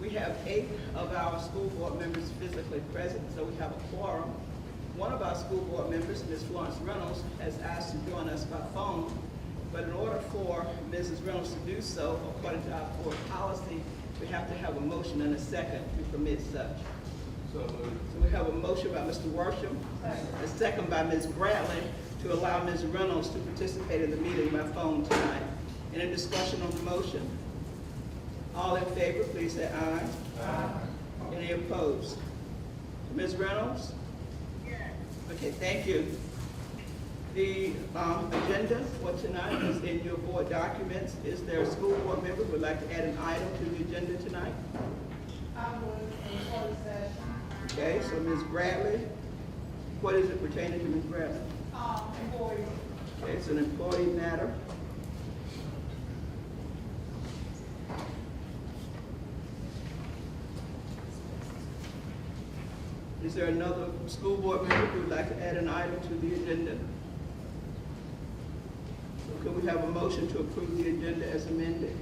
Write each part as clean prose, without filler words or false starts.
We have 8 of our school board members physically present, so we have a quorum. One of our school board members, Ms. Florence Reynolds, has asked to join us by phone, but in order for Mrs. Reynolds to do so, according to our board policy, we have to have a motion and a second to permit such. So we have a motion by Mr. Worsham, a second by Ms. Bradley, to allow Ms. Reynolds to participate in the meeting by phone tonight. Any discussion on the motion? All in favor, please say aye. Aye. Any opposed? Ms. Reynolds? Yes. Okay, thank you. The agenda for tonight is in your board documents. Is there a school board member who would like to add an item to the agenda tonight? I would, in closed session. Okay, so Ms. Bradley, what is it pertaining to Ms. Bradley? Employees. Okay, it's an employee matter. Is there another school board member who would like to add an item to the agenda? So could we have a motion to approve the agenda as amended?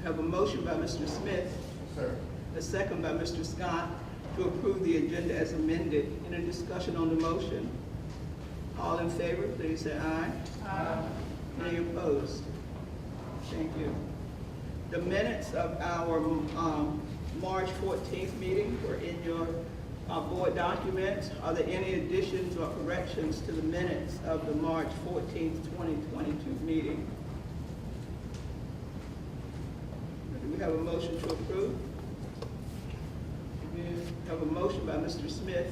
Have a motion by Mr. Smith. Sir. A second by Mr. Scott to approve the agenda as amended. Any discussion on the motion? All in favor, please say aye. Aye. Any opposed? Thank you. The minutes of our March 14th meeting were in your board documents. Are there any additions or corrections to the minutes of the March 14th, 2022 meeting? Do we have a motion to approve? We have a motion by Mr. Smith,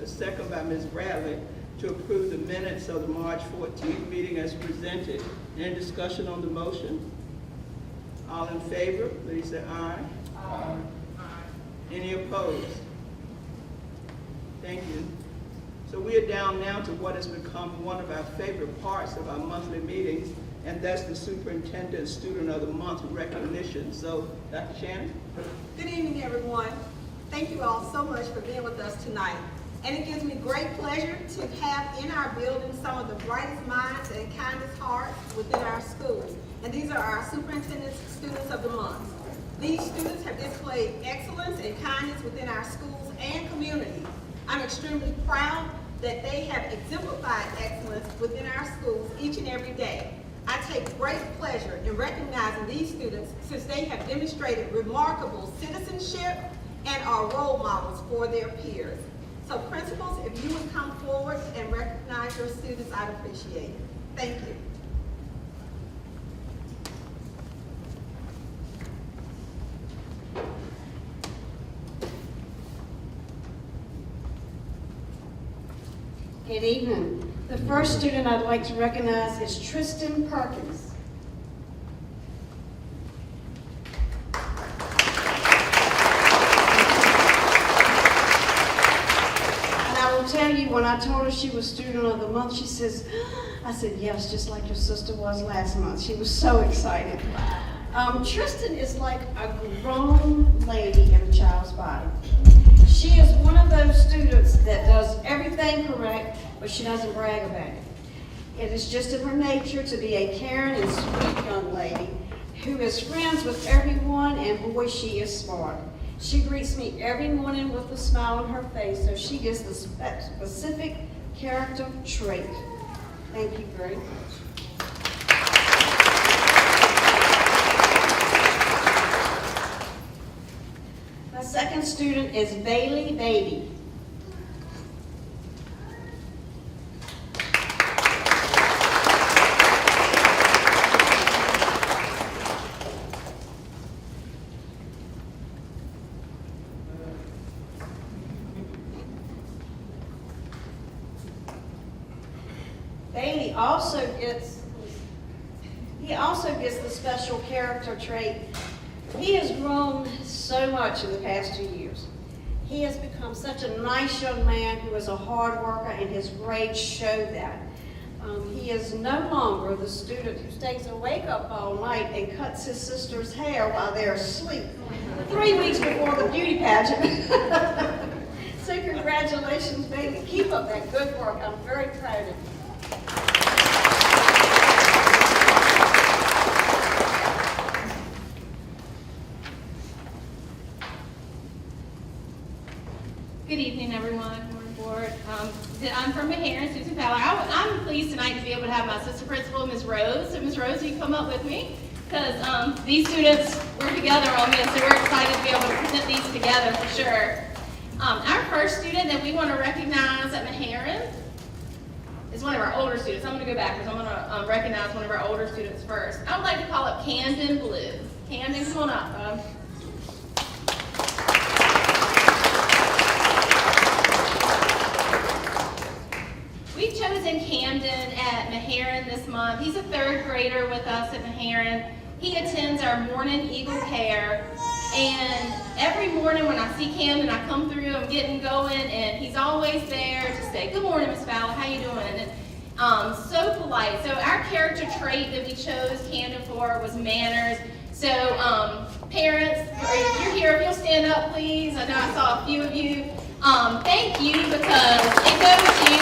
a second by Ms. Bradley, to approve the minutes of the March 14th meeting as presented. Any discussion on the motion? All in favor, please say aye. Aye. Any opposed? Thank you. So we are down now to what has become one of our favorite parts of our monthly meetings, and that's the Superintendent Student of the Month recognition. So, Dr. Shannon? Good evening, everyone. Thank you all so much for being with us tonight. And it gives me great pleasure to have in our building some of the brightest minds and kindest hearts within our schools. And these are our Superintendent Students of the Month. These students have displayed excellence and kindness within our schools and community. I'm extremely proud that they have exemplified excellence within our schools each and every day. I take great pleasure in recognizing these students since they have demonstrated remarkable citizenship and are role models for their peers. So principals, if you would come forward and recognize your students, I'd appreciate it. Thank you. Good evening. The first student I'd like to recognize is Tristan Perkins. And I will tell you, when I told her she was Student of the Month, she says, I said, yes, just like your sister was last month. She was so excited. Tristan is like a grown lady in a child's body. She is one of those students that does everything correct, but she doesn't brag about it. It is just in her nature to be a caring and sweet young lady who is friends with everyone, and boy, she is smart. She greets me every morning with a smile on her face, so she is the specific character trait. Thank you very much. My second student is Bailey Beatty. Bailey also gets the special character trait. He has grown so much in the past 2 years. He has become such a nice young man who is a hard worker, and his grades show that. He is no longer the student who stays awake up all night and cuts his sister's hair while they're asleep 3 weeks before the beauty pageant. So congratulations, baby. Keep up that good work. I'm very proud of you. Good evening, everyone. Morning, board. I'm from Meharan, Susan Fowler. I'm pleased tonight to be able to have my assistant principal, Ms. Rose. So, Ms. Rose, you come up with me because these students were together on this, so we're excited to be able to present these together for sure. Our first student that we want to recognize at Meharan is one of our older students. I'm going to go backwards. I'm going to recognize one of our older students first. I would like to call up Camden Blue. Camden, come on up. We've chosen Camden at Meharan this month. He's a third grader with us at Meharan. He attends our morning Eagle Care, and every morning when I see Camden, I come through, I'm getting going, and he's always there to say, "Good morning, Miss Fowler, how you doing?" And so polite. So our character trait that we chose Camden for was manners. So parents, if you're here, if you'll stand up, please. I know I saw a few of you. Thank you, because it goes to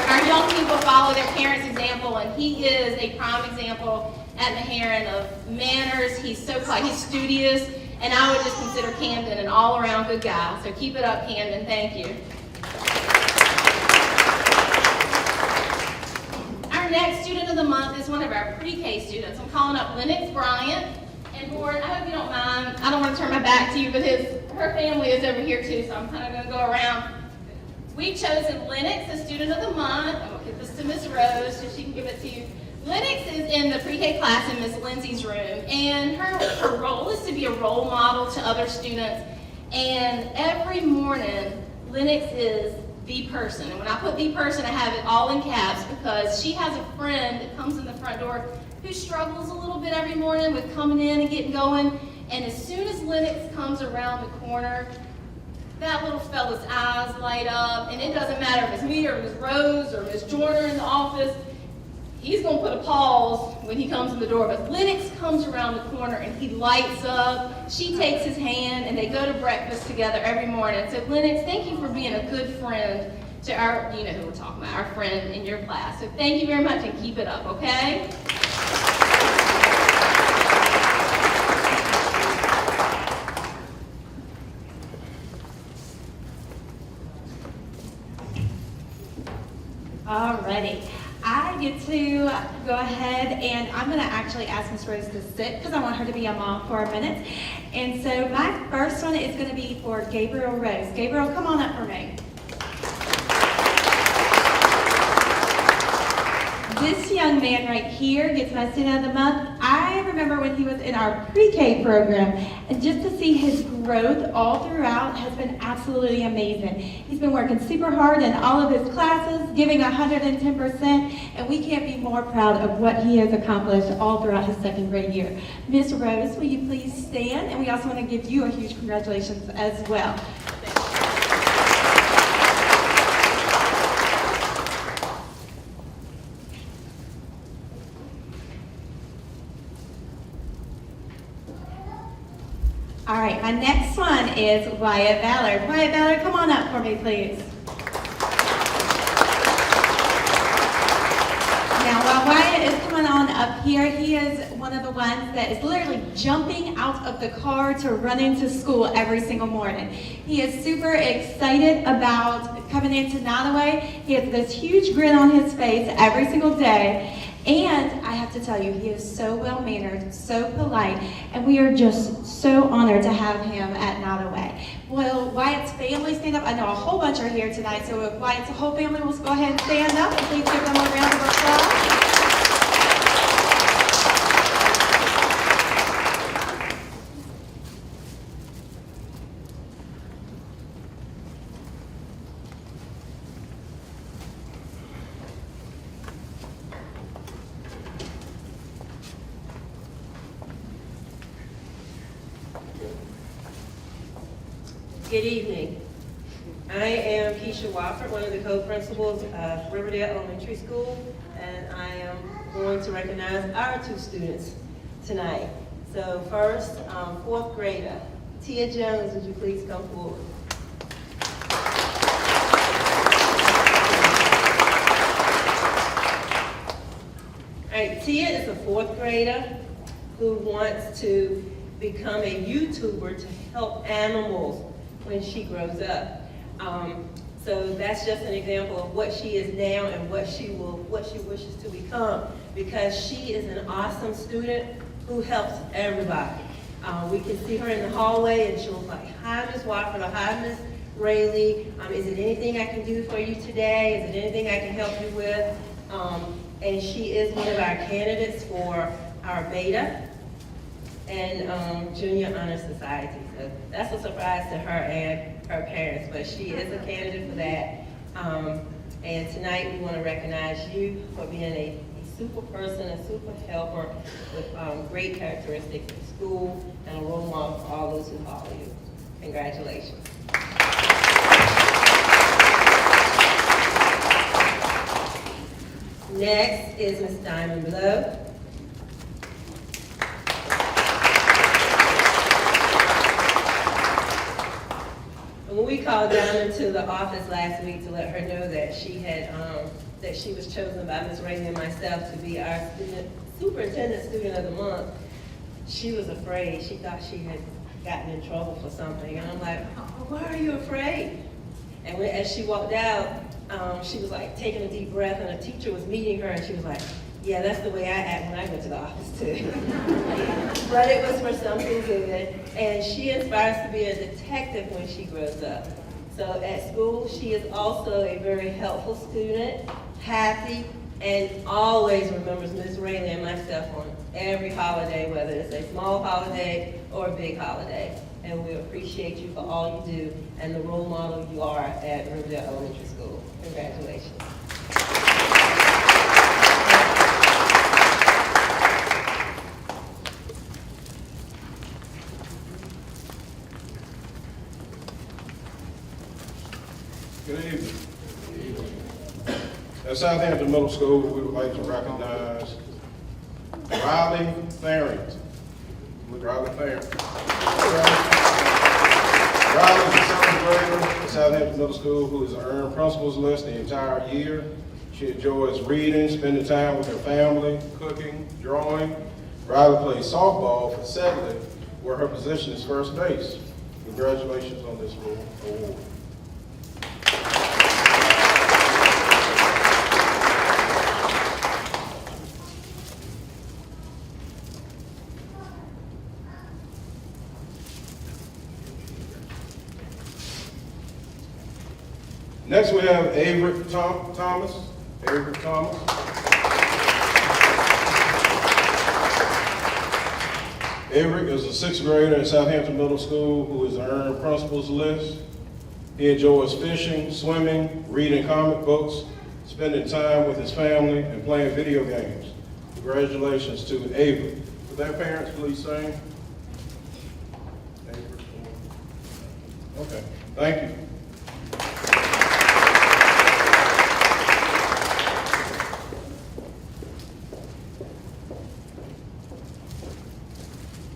our young people follow their parents' example, and he is a prime example at Meharan of manners. He's so polite, he's studious, and I would just consider Camden an all-around good guy. So keep it up, Camden. Thank you. Our next student of the month is one of our pre-K students. I'm calling up Lennox Bryant. And board, I hope you don't mind. I don't want to turn my back to you, but her family is over here too, so I'm kind of going to go around. We've chosen Lennox as student of the month. I'm going to give this to Ms. Rose so she can give it to you. Lennox is in the pre-K class in Ms. Lindsay's room, and her role is to be a role model to other students. And every morning, Lennox is the person. And when I put the person, I have it all in caps because she has a friend that comes in the front door who struggles a little bit every morning with coming in and getting going. And as soon as Lennox comes around the corner, that little fella's eyes light up, and it doesn't matter if it's me or Ms. Rose or Ms. Joyner in the office, he's going to put a pause when he comes in the door. But Lennox comes around the corner and he lights up. She takes his hand and they go to breakfast together every morning. So Lennox, thank you for being a good friend to our, you know who we're talking about, our friend in your class. So thank you very much and keep it up, okay? Alrighty, I get to go ahead and I'm going to actually ask Ms. Rose to sit because I want her to be a mom for a minute. And so my first one is going to be for Gabriel Rose. Gabriel, come on up for me. This young man right here gets my student of the month. I remember when he was in our pre-K program, and just to see his growth all throughout has been absolutely amazing. He's been working super hard in all of his classes, giving 110%, and we can't be more proud of what he has accomplished all throughout his second grade year. Ms. Rose, will you please stand? And we also want to give you a huge congratulations as well. All right, my next one is Wyatt Ballard. Wyatt Ballard, come on up for me, please. Now, while Wyatt is coming on up here, he is one of the ones that is literally jumping out of the car to run into school every single morning. He is super excited about coming into Nottoway. He has this huge grin on his face every single day. And I have to tell you, he is so well-mannered, so polite, and we are just so honored to have him at Nottoway. Will Wyatt's family stand up? I know a whole bunch are here tonight, so if Wyatt's whole family will go ahead and stand up, and please give them a round of applause. Good evening. I am Keisha Wofford, one of the co-principals of Riverdale Elementary School, and I am going to recognize our two students tonight. So first, fourth grader, Tia Jones, would you please come forward? All right, Tia is a fourth grader who wants to become a YouTuber to help animals when she grows up. So that's just an example of what she is now and what she wishes to become, because she is an awesome student who helps everybody. We can see her in the hallway and she'll like, "Hi, Ms. Wofford," or "Hi, Ms. Rayleigh. Is it anything I can do for you today? Is it anything I can help you with?" And she is one of our candidates for our Beta and Junior Honor Society. So that's a surprise to her and her parents, but she is a candidate for that. And tonight we want to recognize you for being a super person, a super helper with great characteristics in school and a role model for all those who follow you. Congratulations. Next is Ms. Diamond Blow. When we called Diamond to the office last week to let her know that she had that she was chosen by Ms. Rayleigh and myself to be our Superintendent Student of the Month, she was afraid. She thought she had gotten in trouble for something. And I'm like, "Oh, why are you afraid?" And as she walked out, she was like taking a deep breath, and a teacher was meeting her, and she was like, "Yeah, that's the way I act when I go to the office too." But it was for something good, and she aspires to be a detective when she grows up. So at school, she is also a very helpful student, happy, and always remembers Ms. Rayleigh and myself on every holiday, whether it's a small holiday or a big holiday. And we appreciate you for all you do and the role model you are at Riverdale Elementary School. Congratulations. Good evening. At Southampton Middle School, we would like to recognize Riley Farrington. Riley Farrington. Riley is a 7th grader at Southampton Middle School who has earned principal's list the entire year. She enjoys reading, spending time with her family, cooking, drawing. Riley plays softball for Sedley, where her position is first base. Congratulations on this award. Next, we have Averick Thomas. Averick Thomas. Averick is a 6th grader at Southampton Middle School who has earned principal's list. He enjoys fishing, swimming, reading comic books, spending time with his family, and playing video games. Congratulations to Averick. Would their parents please sing? Okay, thank you.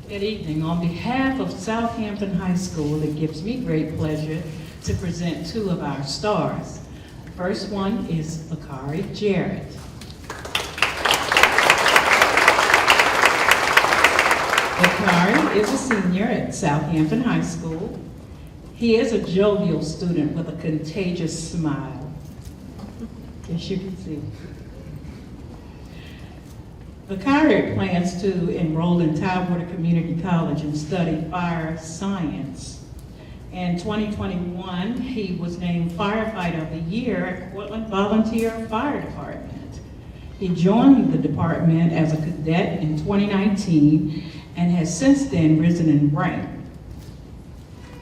Good evening. On behalf of Southampton High School, it gives me great pleasure to present 2 of our stars. The first one is Bakari Jarrett. Bakari is a senior at Southampton High School. He is a jovial student with a contagious smile, as you can see. Bakari plans to enroll in Tidewater Community College and study fire science. In 2021, he was named Firefighter of the Year at Portland Volunteer Fire Department. He joined the department as a cadet in 2019 and has since then risen in rank.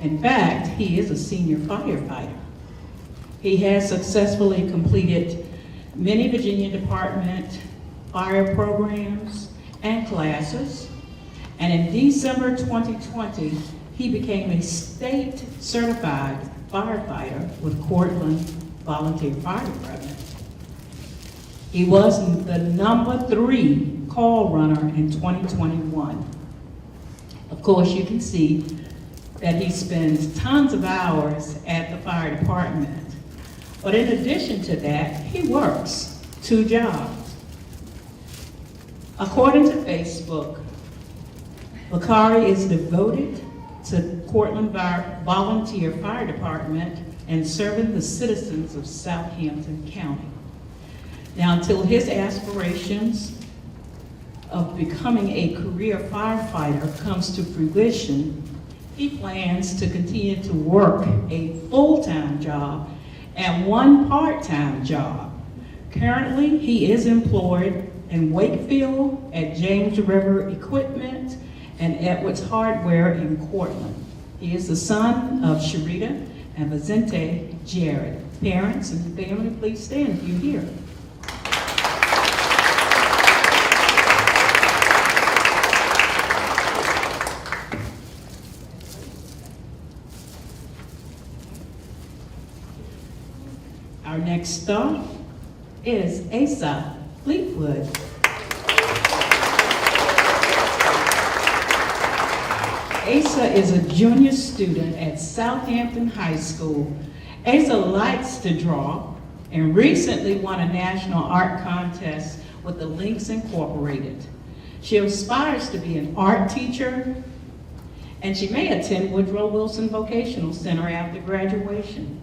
In fact, he is a senior firefighter. He has successfully completed many Virginia Department fire programs and classes, and in December 2020, he became a state certified firefighter with Cortland Volunteer Fire Department. He was the number 3 call runner in 2021. Of course, you can see that he spends tons of hours at the fire department. But in addition to that, he works 2 jobs. According to Facebook, Bakari is devoted to Cortland Volunteer Fire Department and serving the citizens of Southampton County. Now, until his aspirations of becoming a career firefighter comes to fruition, he plans to continue to work a full-time job and one part-time job. Currently, he is employed in Wakefield at James River Equipment and Edwards Hardware in Cortland. He is the son of Sharita and Vicente Jared. Parents and family, please stand if you're here. Our next star is Asa Fleetwood. Asa is a junior student at Southampton High School. Asa likes to draw and recently won a national art contest with the Links Incorporated. She aspires to be an art teacher, and she may attend Woodrow Wilson Vocational Center after graduation.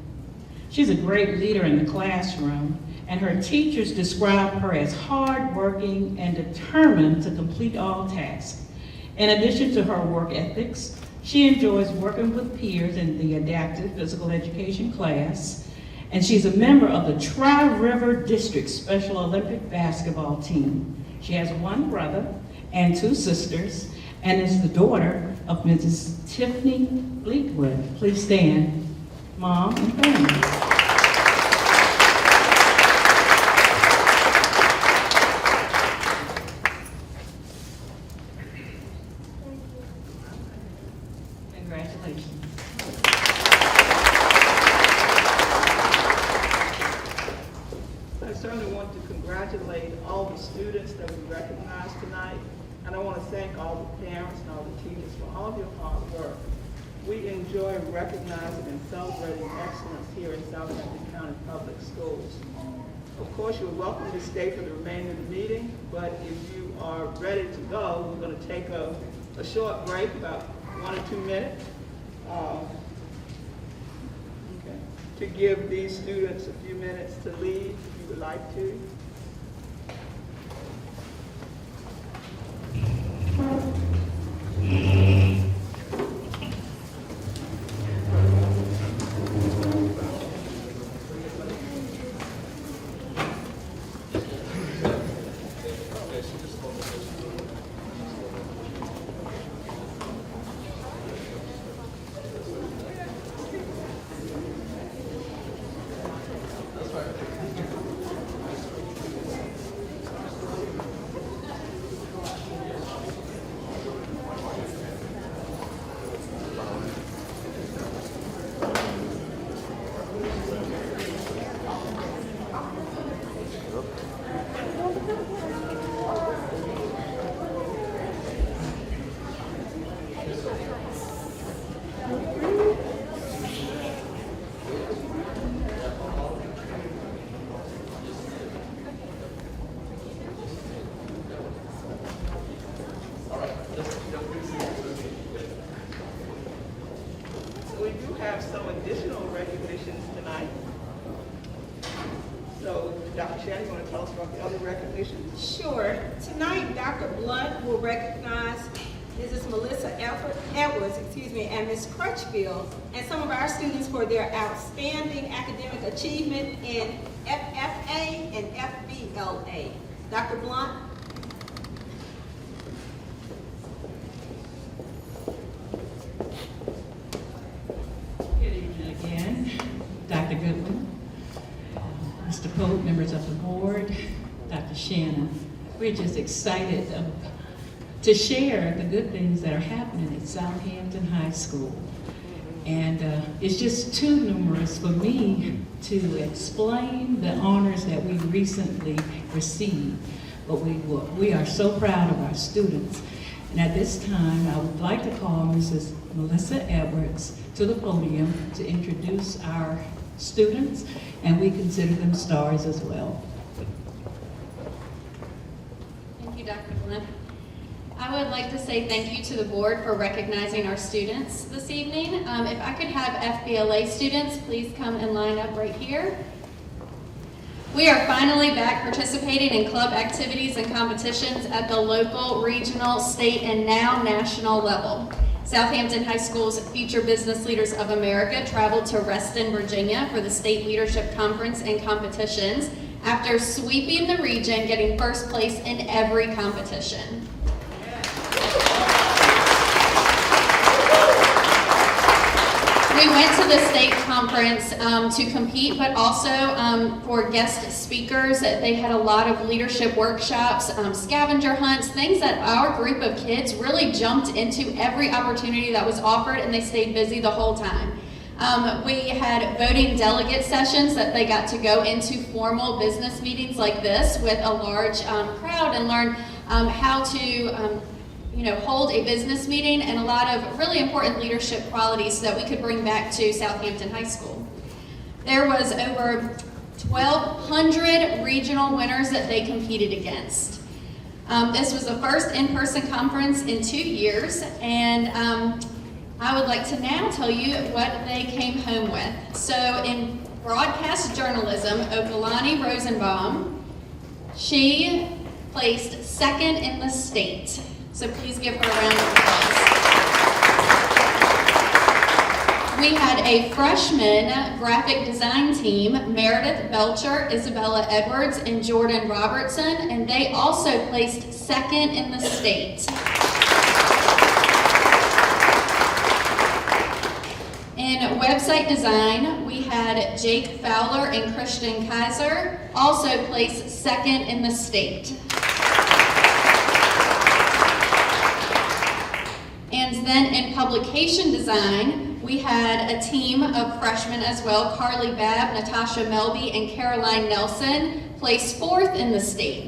She's a great leader in the classroom, and her teachers describe her as hardworking and determined to complete all tasks. In addition to her work ethics, she enjoys working with peers in the adaptive physical education class, and she's a member of the Tri-River District Special Olympic basketball team. She has one brother and two sisters, and is the daughter of Mrs. Tiffany Fleetwood. Please stand, Mom and family. I certainly want to congratulate all the students that we recognized tonight, and I want to thank all the parents and all the teachers for all of your hard work. We enjoy recognizing and celebrating excellence here in Southampton County Public Schools. Of course, you're welcome to stay for the remainder of the meeting, but if you are ready to go, we're going to take a short break, about 1 or 2 minutes, to give these students a few minutes to leave, if you would like to. We do have some additional recognitions tonight. So, Dr. Shannon, you want to tell us about the other recognitions? Sure. Tonight, Dr. Blunt will recognize Mrs. Melissa Edwards, and Ms. Crutchfield, and some of our students for their outstanding academic achievement in FFA and FBLA. Dr. Blunt? Good evening again, Dr. Goodwin, Mr. Pope, members of the board, Dr. Shannon. We're just excited to share the good things that are happening at Southampton High School. And it's just too numerous for me to explain the honors that we recently received. But we are so proud of our students. And at this time, I would like to call Mrs. Melissa Edwards to the podium to introduce our students, and we consider them stars as well. Thank you, Dr. Blunt. I would like to say thank you to the board for recognizing our students this evening. If I could have FBLA students, please come and line up right here. We are finally back participating in club activities and competitions at the local, regional, state, and now national level. Southampton High School's Future Business Leaders of America traveled to Reston, Virginia for the State Leadership Conference and competitions after sweeping the region, getting first place in every competition. We went to the state conference to compete, but also for guest speakers. They had a lot of leadership workshops, scavenger hunts, things that our group of kids really jumped into every opportunity that was offered, and they stayed busy the whole time. We had voting delegate sessions that they got to go into formal business meetings like this with a large crowd and learn how to hold a business meeting, and a lot of really important leadership qualities that we could bring back to Southampton High School. There was over 1,200 regional winners that they competed against. This was the first in-person conference in 2 years, and I would like to now tell you what they came home with. So in broadcast journalism, Okalani Rosenbaum, she placed second in the state. So please give her a round of applause. We had a freshman graphic design team, Meredith Belcher, Isabella Edwards, and Jordan Robertson, and they also placed second in the state. In website design, we had Jake Fowler and Christian Kaiser, also placed second in the state. And then in publication design, we had a team of freshmen as well, Carly Babb, Natasha Melby, and Caroline Nelson, placed fourth in the state.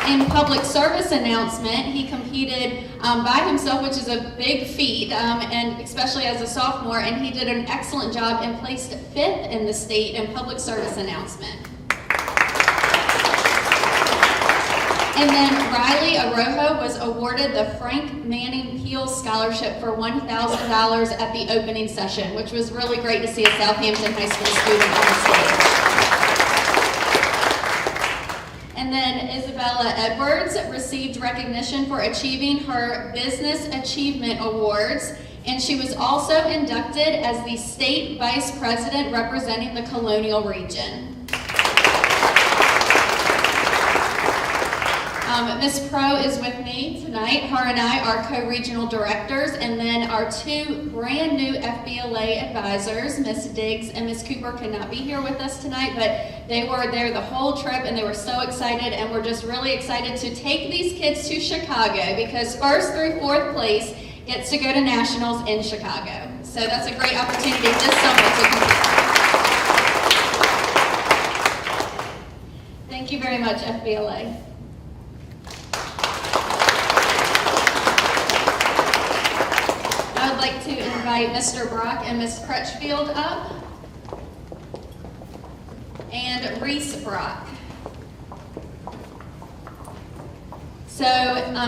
In public service announcement, he competed by himself, which is a big feat, and especially as a sophomore, and he did an excellent job and placed fifth in the state in public service announcement. And then Riley Arojo was awarded the Frank Manning Peale Scholarship for $1,000 at the opening session, which was really great to see a Southampton High School student on stage. And then Isabella Edwards received recognition for achieving her Business Achievement Awards, and she was also inducted as the State Vice President representing the Colonial Region. Ms. Pro is with me tonight. Her and I are co-regional directors, and then our two brand new FBLA advisors, Ms. Diggs and Ms. Cooper, could not be here with us tonight, but they were there the whole trip and they were so excited, and we're just really excited to take these kids to Chicago because first through fourth place gets to go to nationals in Chicago. So that's a great opportunity this summer to compete. Thank you very much, FBLA. I would like to invite Mr. Brock and Ms. Crutchfield up, and Reese Brock. So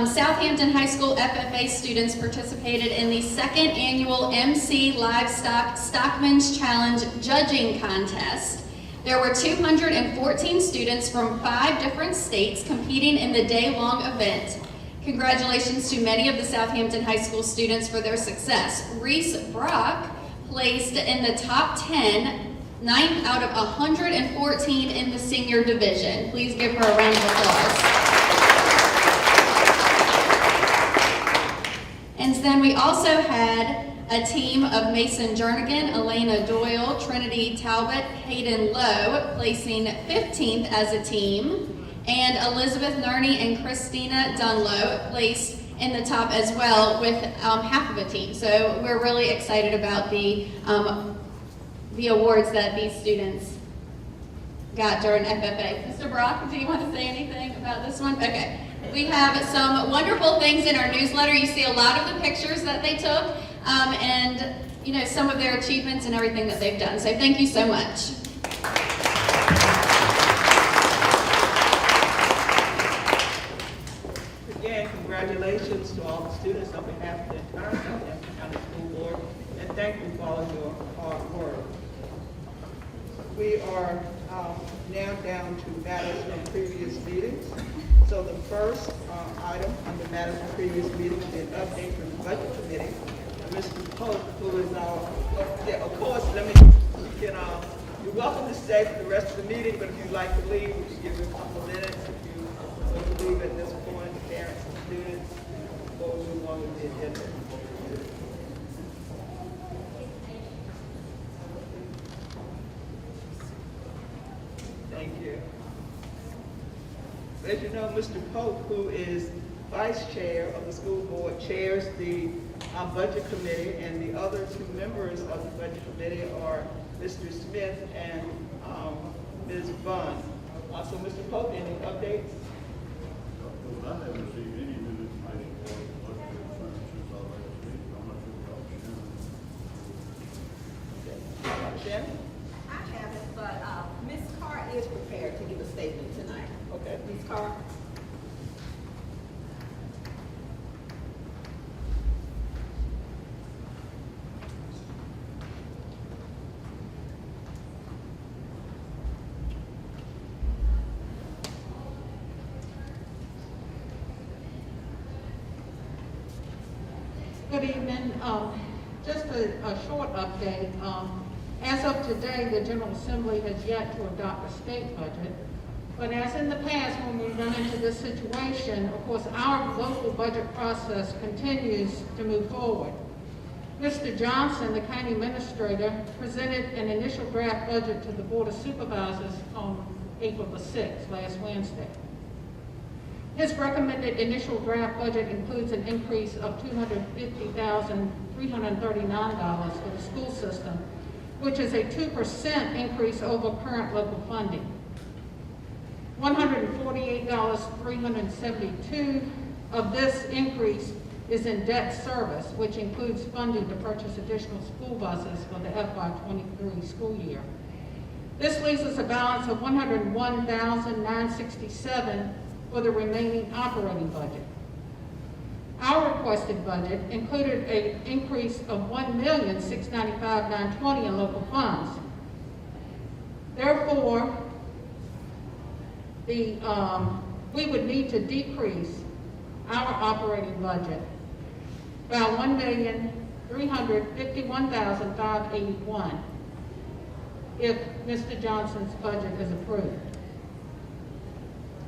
Southampton High School FFA students participated in the second annual MC Livestock Stockman's Challenge judging contest. There were 214 students from 5 different states competing in the day-long event. Congratulations to many of the Southampton High School students for their success. Reese Brock placed in the top 10, 9th out of 114 in the senior division. Please give her a round of applause. And then we also had a team of Mason Jernigan, Elena Doyle, Trinity Talbot, Hayden Lowe, placing 15th as a team. And Elizabeth Nerney and Christina Dunlow placed in the top as well with half of a team. So we're really excited about the awards that these students got during FFA. Mr. Brock, do you want to say anything about this one? Okay. We have some wonderful things in our newsletter. You see a lot of the pictures that they took and some of their achievements and everything that they've done. So thank you so much. congratulations to all the students on behalf of the entire Southampton County School Board, and thank you for all of your hard work. We are now down to matters from previous meetings. So the first item under matters from previous meetings is an update from the Budget Committee. And Mr. Pope, who is our, of course, you're welcome to stay for the rest of the meeting, but if you'd like to leave, we can give you a couple of minutes if you want to leave at this point, parents and students, before we move on with the agenda. Thank you. As you know, Mr. Pope, who is vice chair of the school board, chairs the budget committee, and the other two members of the budget committee are Mr. Smith and Ms. Bunn. So, Mr. Pope, any updates? I haven't received any new information for what the since our last meeting. I'm not sure about Shannon. Shannon? I haven't, but Ms. Carr is prepared to give a statement tonight. Okay. Ms. Carr? Good evening. Just a short update. As of today, the General Assembly has yet to adopt a state budget. But as in the past, when we run into this situation, of course, our local budget process continues to move forward. Mr. Johnson, the county administrator, presented an initial draft budget to the Board of Supervisors on April the 6th, last Wednesday. His recommended initial draft budget includes an increase of $250,339 for the school system, which is a 2% increase over current local funding. $148,372 of this increase is in debt service, which includes funding to purchase additional school buses for the FY23 school year. This leaves us a balance of $101,967 for the remaining operating budget. Our requested budget included an increase of $1,695,920 in local funds. Therefore, we would need to decrease our operating budget by $1,351,581 if Mr. Johnson's budget is approved.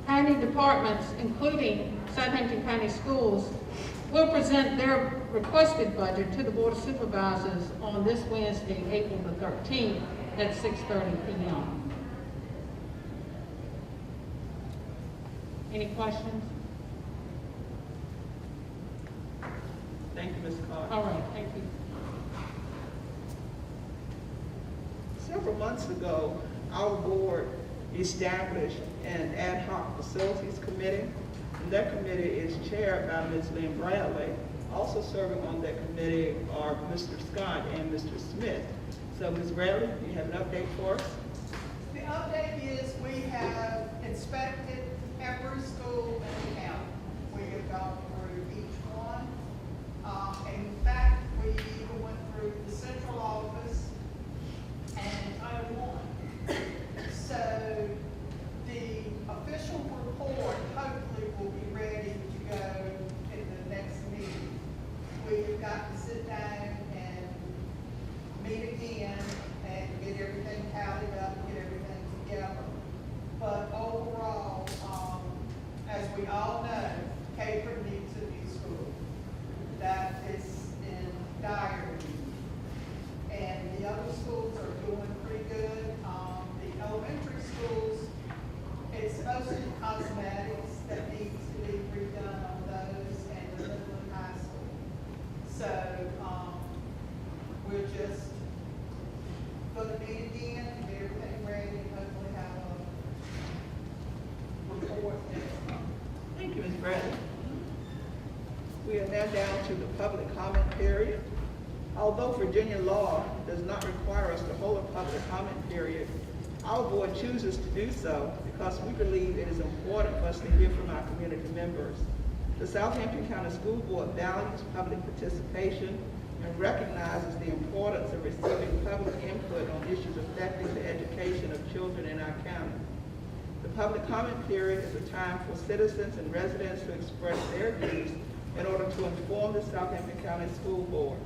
County departments, including Southampton County Schools, will present their requested budget to the Board of Supervisors on this Wednesday, April the 13th at 6:30 p.m. Any questions? Thank you, Ms. Carr. All right, thank you. Several months ago, our board established an ad hoc facilities committee, and that committee is chaired by Ms. Lynn Bradley. Also serving on that committee are Mr. Scott and Mr. Smith. So, Ms. Bradley, you have an update for us? The update is we have inspected every school in the county. We have gone through each one. In fact, we even went through the central office and Title I. So the official report hopefully will be ready to go in the next meeting. We've got to sit down and meet again and get everything tallied up, get everything together. But overall, as we all know, Caper needs a new school. That is in dire need. And the other schools are doing pretty good. The elementary schools, it's mostly cosmetics that needs to be redone on those, and the middle and high school. So, we're just gonna meet again, get everything ready, and hopefully have a report next month. Thank you, Ms. Bradley. We are now down to the public comment period. Although Virginia law does not require us to hold a public comment period, our board chooses to do so because we believe it is important for us to hear from our community members. The Southampton County School Board values public participation and recognizes the importance of receiving public input on issues affecting the education of children in our county. The public comment period is a time for citizens and residents to express their views in order to inform the Southampton County School Board.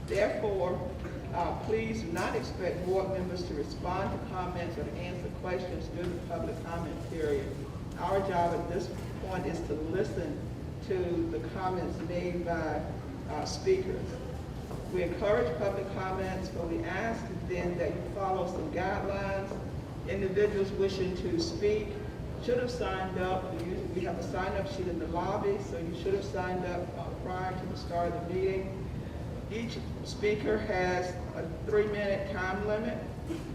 Therefore, please do not expect board members to respond to comments or to answer questions during the public comment period. Our job at this point is to listen to the comments made by speakers. We encourage public comments, but we ask then that you follow some guidelines. Individuals wishing to speak should have signed up. We have a sign-up sheet in the lobby, so you should have signed up prior to the start of the meeting. Each speaker has a 3-minute time limit.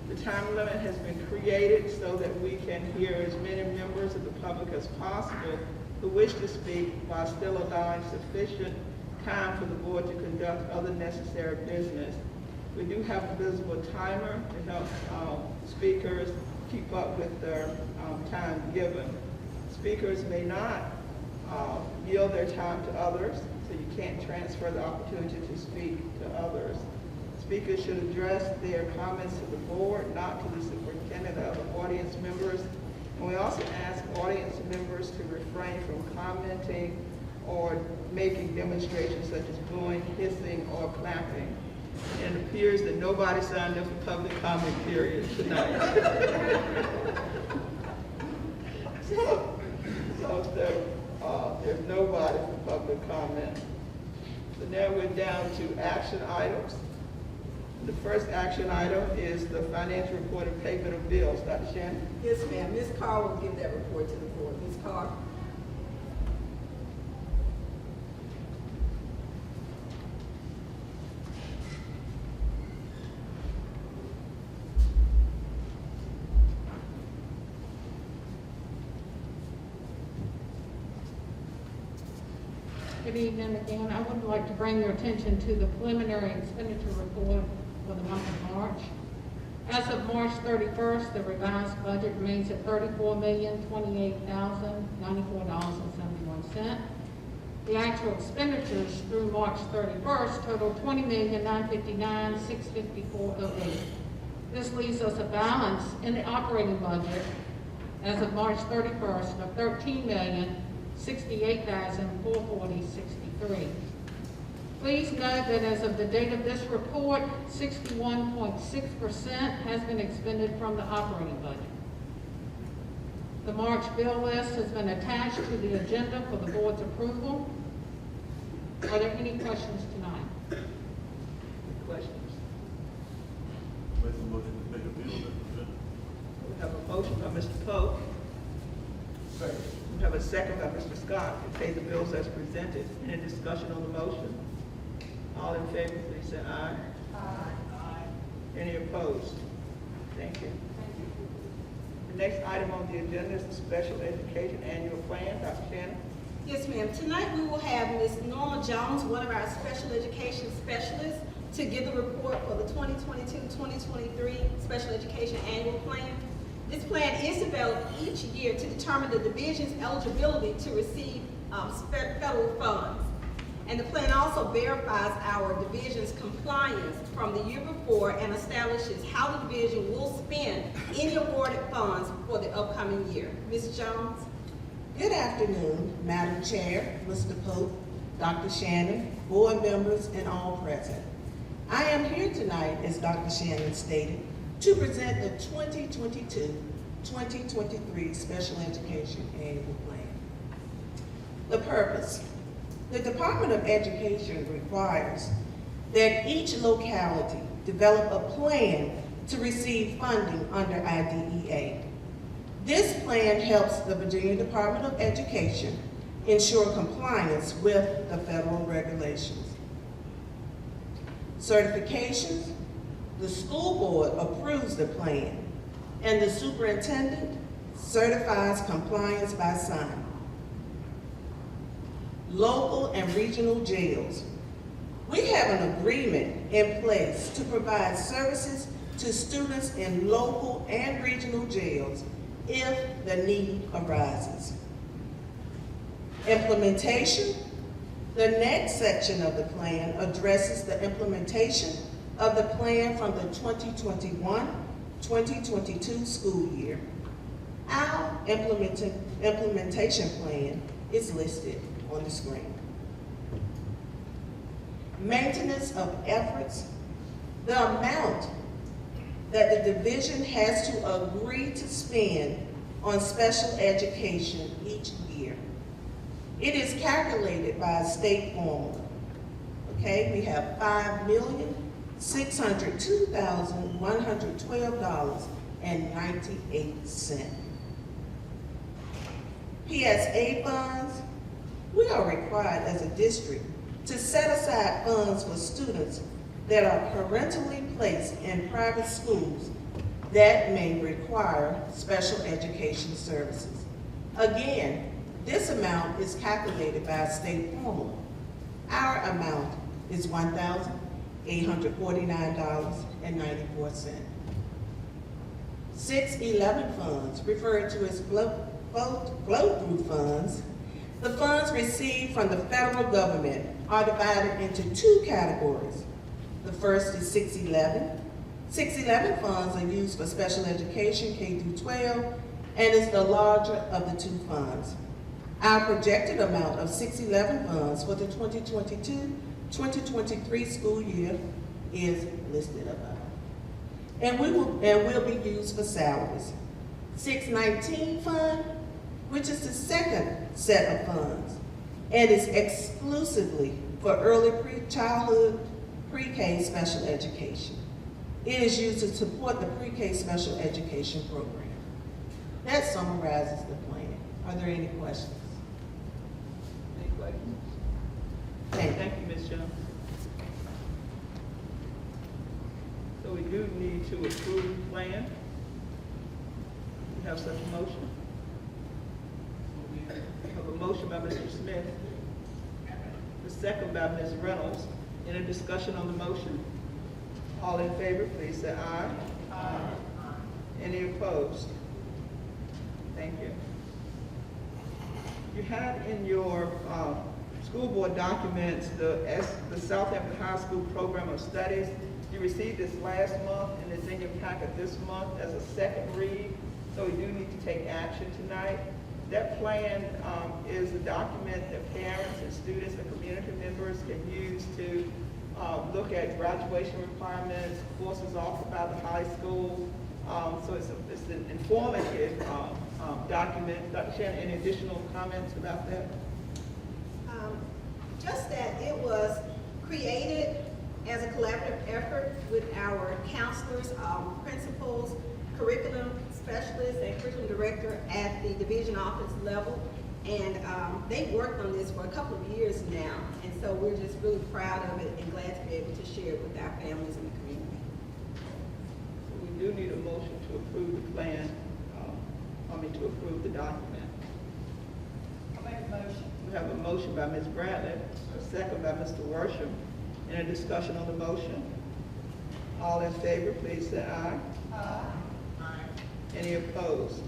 The time limit has been created so that we can hear as many members of the public as possible who wish to speak while still allowing sufficient time for the board to conduct other necessary business. We do have a visible timer to help speakers keep up with their time given. Speakers may not yield their time to others, so you can't transfer the opportunity to speak to others. Speakers should address their comments to the board, not to the superintendent or other audience members. And we also ask audience members to refrain from commenting or making demonstrations such as blowing, hissing, or clapping. And it appears that nobody signed up for public comment period tonight. So there's nobody for public comment. So now we're down to action items. The first action item is the financial report and payment of bills. Dr. Shannon? Yes, ma'am. Ms. Carr will give that report to the board. Ms. Carr? Good evening again. I would like to bring your attention to the preliminary expenditure report for the month of March. As of March 31st, the revised budget remains at $34,028,094.71. The actual expenditures through March 31st total $20,959,654.08. This leaves us a balance in the operating budget as of March 31st of $13,068,440.63. Please note that as of the date of this report, 61.6% has been expended from the operating budget. The March bill list has been attached to the agenda for the board's approval. Are there any questions tonight? Questions? Make a motion to pay the bills as presented. We have a motion by Mr. Pope. Second. We have a second by Mr. Scott to pay the bills as presented. Any discussion on the motion? All in favor, please say aye. Aye. Any opposed? Thank you. The next item on the agenda is the Special Education Annual Plan. Dr. Shannon? Yes, ma'am. Tonight we will have Ms. Norma Jones, one of our special education specialists, to give the report for the 2022-2023 Special Education Annual Plan. This plan is developed each year to determine the division's eligibility to receive federal funds. And the plan also verifies our division's compliance from the year before and establishes how the division will spend any awarded funds for the upcoming year. Ms. Jones? Good afternoon, Madam Chair, Mr. Pope, Dr. Shannon, board members, and all present. I am here tonight, as Dr. Shannon stated, to present the 2022-2023 Special Education Annual Plan. The purpose. The Department of Education requires that each locality develop a plan to receive funding under IDEA. This plan helps the Virginia Department of Education ensure compliance with the federal regulations. Certifications. The school board approves the plan, and the superintendent certifies compliance by sign. Local and regional jails. We have an agreement in place to provide services to students in local and regional jails if the need arises. Implementation. The next section of the plan addresses the implementation of the plan from the 2021-2022 school year. Our implementation plan is listed on the screen. Maintenance of efforts. The amount that the division has to agree to spend on special education each year. It is calculated by a state formula. Okay, we have $5,602,112.98. PSA funds. We are required as a district to set aside funds for students that are parentally placed in private schools that may require special education services. Again, this amount is calculated by a state formula. Our amount is $1,849.94. 611 funds, referred to as flow-through funds. The funds received from the federal government are divided into two categories. The first is 611. 611 funds are used for special education K through 12 and is the larger of the two funds. Our projected amount of 611 funds for the 2022-2023 school year is listed above. And will be used for salaries. 619 fund, which is the second set of funds, and is exclusively for early childhood pre-K special education. It is used to support the pre-K special education program. That summarizes the plan. Are there any questions? Any questions? Thank you. Thank you, Ms. Jones. So we do need to approve the plan. We have such a motion. We have a motion by Mr. Smith, the second by Ms. Reynolds. Any discussion on the motion? All in favor, please say aye. Aye. Any opposed? Thank you. You have in your school board documents the Southampton High School Program of Studies. You received this last month and it's in your packet this month as a second read, so we do need to take action tonight. That plan is a document that parents and students and community members can use to look at graduation requirements, courses offered by the high school. So it's an informative document. Dr. Shannon, any additional comments about that? Just that it was created as a collaborative effort with our counselors, principals, curriculum specialists, and curriculum director at the division office level. And they've worked on this for a couple of years now. And so we're just really proud of it and glad to be able to share it with our families and the community. So we do need a motion to approve the plan, to approve the document. I'll make a motion. We have a motion by Ms. Bradley, a second by Mr. Worsham. Any discussion on the motion? All in favor, please say aye. Aye. Any opposed?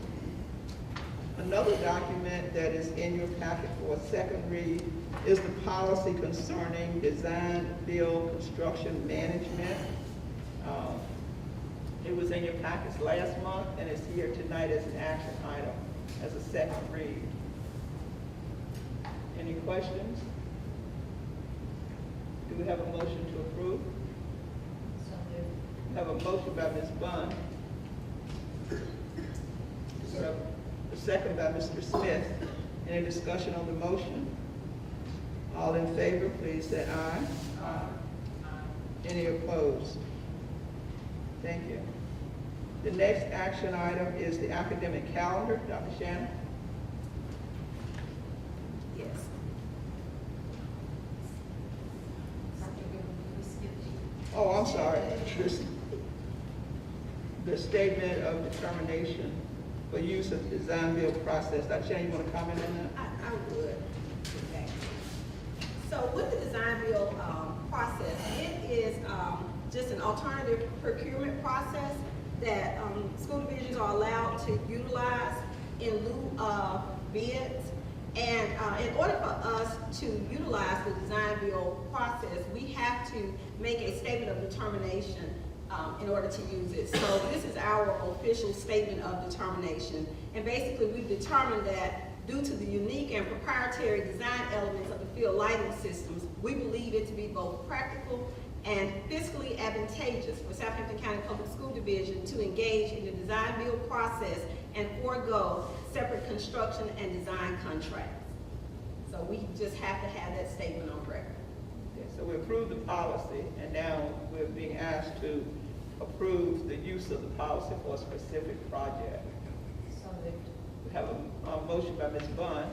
Another document that is in your packet for a second read is the policy concerning design, build, construction management. It was in your packets last month and it's here tonight as an action item, as a second read. Any questions? Do we have a motion to approve? We have a motion by Ms. Bunn. A second by Mr. Smith. Any discussion on the motion? All in favor, please say aye. Aye. Any opposed? Thank you. The next action item is the academic calendar. Dr. Shannon? Yes. Oh, I'm sorry. The statement of determination for use of design build process. Dr. Shannon, you want to comment on that? I would. Okay. So with the design build process, it is just an alternative procurement process that school divisions are allowed to utilize in lieu of bids. And in order for us to utilize the design build process, we have to make a statement of determination in order to use it. So this is our official statement of determination. And basically, we've determined that due to the unique and proprietary design elements of the field lighting systems, we believe it to be both practical and fiscally advantageous for Southampton County Public School Division to engage in the design build process and forego separate construction and design contracts. So we just have to have that statement on record. Okay, so we approved the policy, and now we're being asked to approve the use of the policy for a specific project. So moved. We have a motion by Ms. Bond,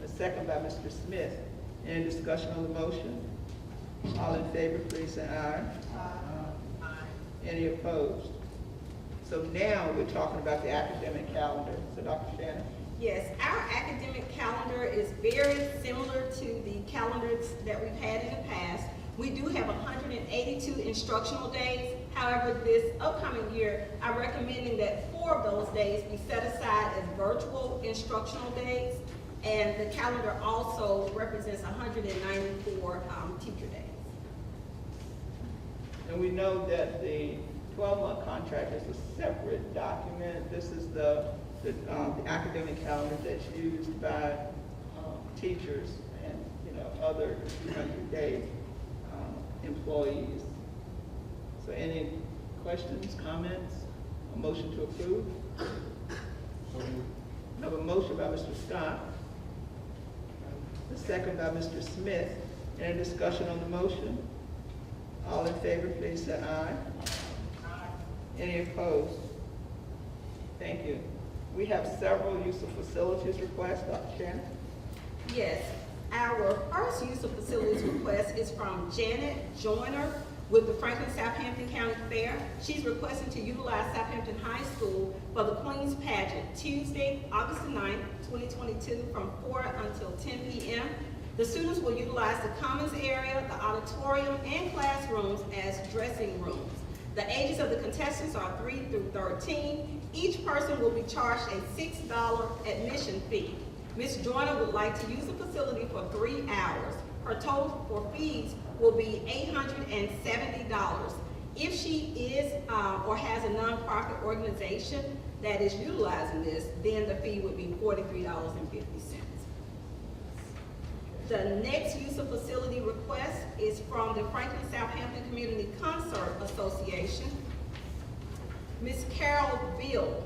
a second by Mr. Smith. Any discussion on the motion? All in favor, please say aye. Aye. Any opposed? So now we're talking about the academic calendar. So Dr. Shannon? Yes, our academic calendar is very similar to the calendars that we've had in the past. We do have 182 instructional days. However, this upcoming year, I'm recommending that 4 of those days be set aside as virtual instructional days. And the calendar also represents 194 teacher days. And we know that the 12-month contract is a separate document. This is the academic calendar that's used by teachers and other 200-day employees. So any questions, comments, a motion to approve? We have a motion by Mr. Scott, a second by Mr. Smith. Any discussion on the motion? All in favor, please say aye. Any opposed? Thank you. We have several use of facilities requests, Dr. Shannon. Yes, our first use of facilities request is from Janet Joyner with the Franklin Southampton County Fair. She's requesting to utilize Southampton High School for the Queen's Pageant, Tuesday, August the 9th, 2022, from 4 until 10 p.m. The students will utilize the commons area, the auditorium, and classrooms as dressing rooms. The ages of the contestants are 3 through 13. Each person will be charged a $6 admission fee. Ms. Joyner would like to use the facility for 3 hours. Her total for fees will be $870. If she is or has a nonprofit organization that is utilizing this, then the fee would be $43.50. The next use of facility request is from the Franklin Southampton Community Concert Association. Ms. Carol Bill.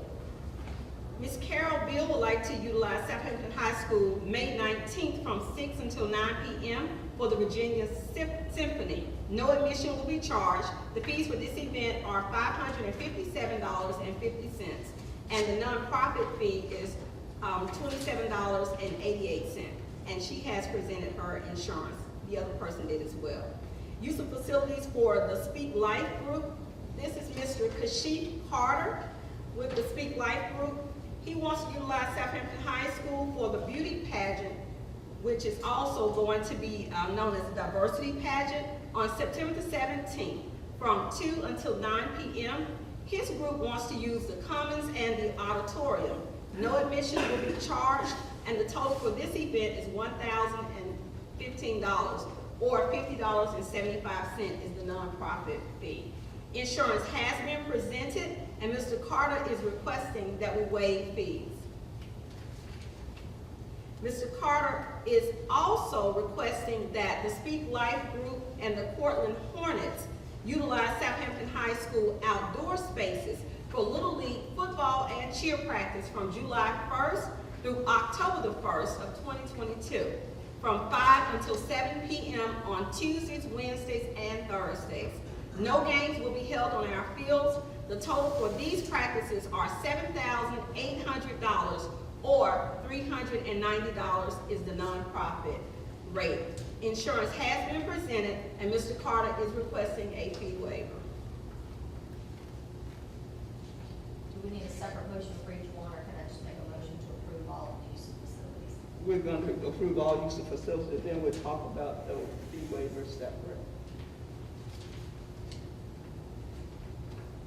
Ms. Carol Bill would like to utilize Southampton High School May 19th from 6 until 9 p.m. for the Virginia Symphony. No admission will be charged. The fees for this event are $557.50, and the nonprofit fee is $27.88. And she has presented her insurance. The other person did as well. Use of facilities for the Speak Life group. This is Mr. Kashif Carter with the Speak Life group. He wants to utilize Southampton High School for the beauty pageant, which is also going to be known as the Diversity Pageant, on September the 17th from 2 until 9 p.m. His group wants to use the commons and the auditorium. No admission will be charged, and the total for this event is $1,015, or $50.75 is the nonprofit fee. Insurance has been presented, and Mr. Carter is requesting that we waive fees. Mr. Carter is also requesting that the Speak Life group and the Portland Hornets utilize Southampton High School outdoor spaces for Little League football and cheer practice from July 1st through October the 1st of 2022, from 5 until 7 p.m. on Tuesdays, Wednesdays, and Thursdays. No games will be held on our fields. The total for these practices are $7,800, or $390 is the nonprofit rate. Insurance has been presented, and Mr. Carter is requesting a fee waiver. Do we need a separate motion for each one, or can I just make a motion to approve all of the use of facilities? We're going to approve all use of facilities, then we'll talk about the fee waivers separate.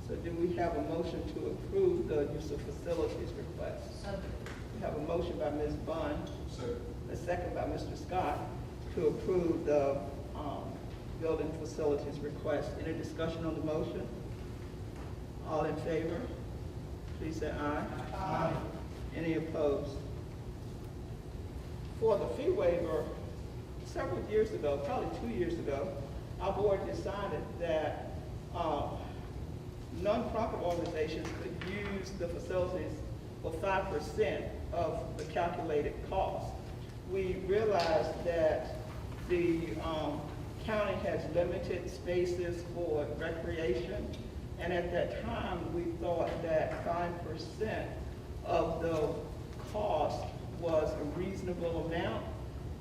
So do we have a motion to approve the use of facilities request? So We We have a motion by Ms. Bunn, a second by Mr. Scott, to approve the building facilities request. Any discussion on the motion? All in favor? Please say aye. Aye. Any opposed? For the fee waiver, several years ago, probably 2 years ago, our board decided that nonprofit organizations could use the facilities for 5% of the calculated cost. We realized that the county has limited spaces for recreation, and at that time, we thought that 5% of the cost was a reasonable amount.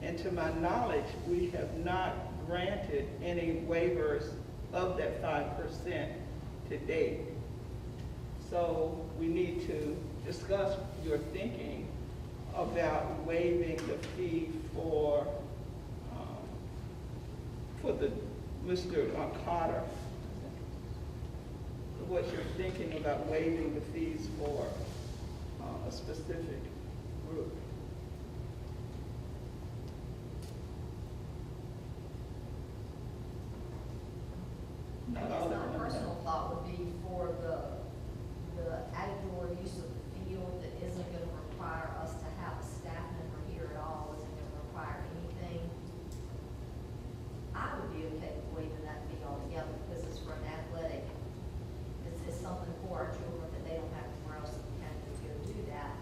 And to my knowledge, we have not granted any waivers of that 5% to date. So we need to discuss your thinking about waiving the fee for the Mr. Carter. What you're thinking about waiving the fees for a specific group. I guess our personal thought would be for the outdoor use of the field that isn't going to require us to have a staff member here at all, isn't going to require anything. I would be okay with waiving that fee altogether because it's for an athletic. It's something for our children that they don't have anywhere else in the county to go do that.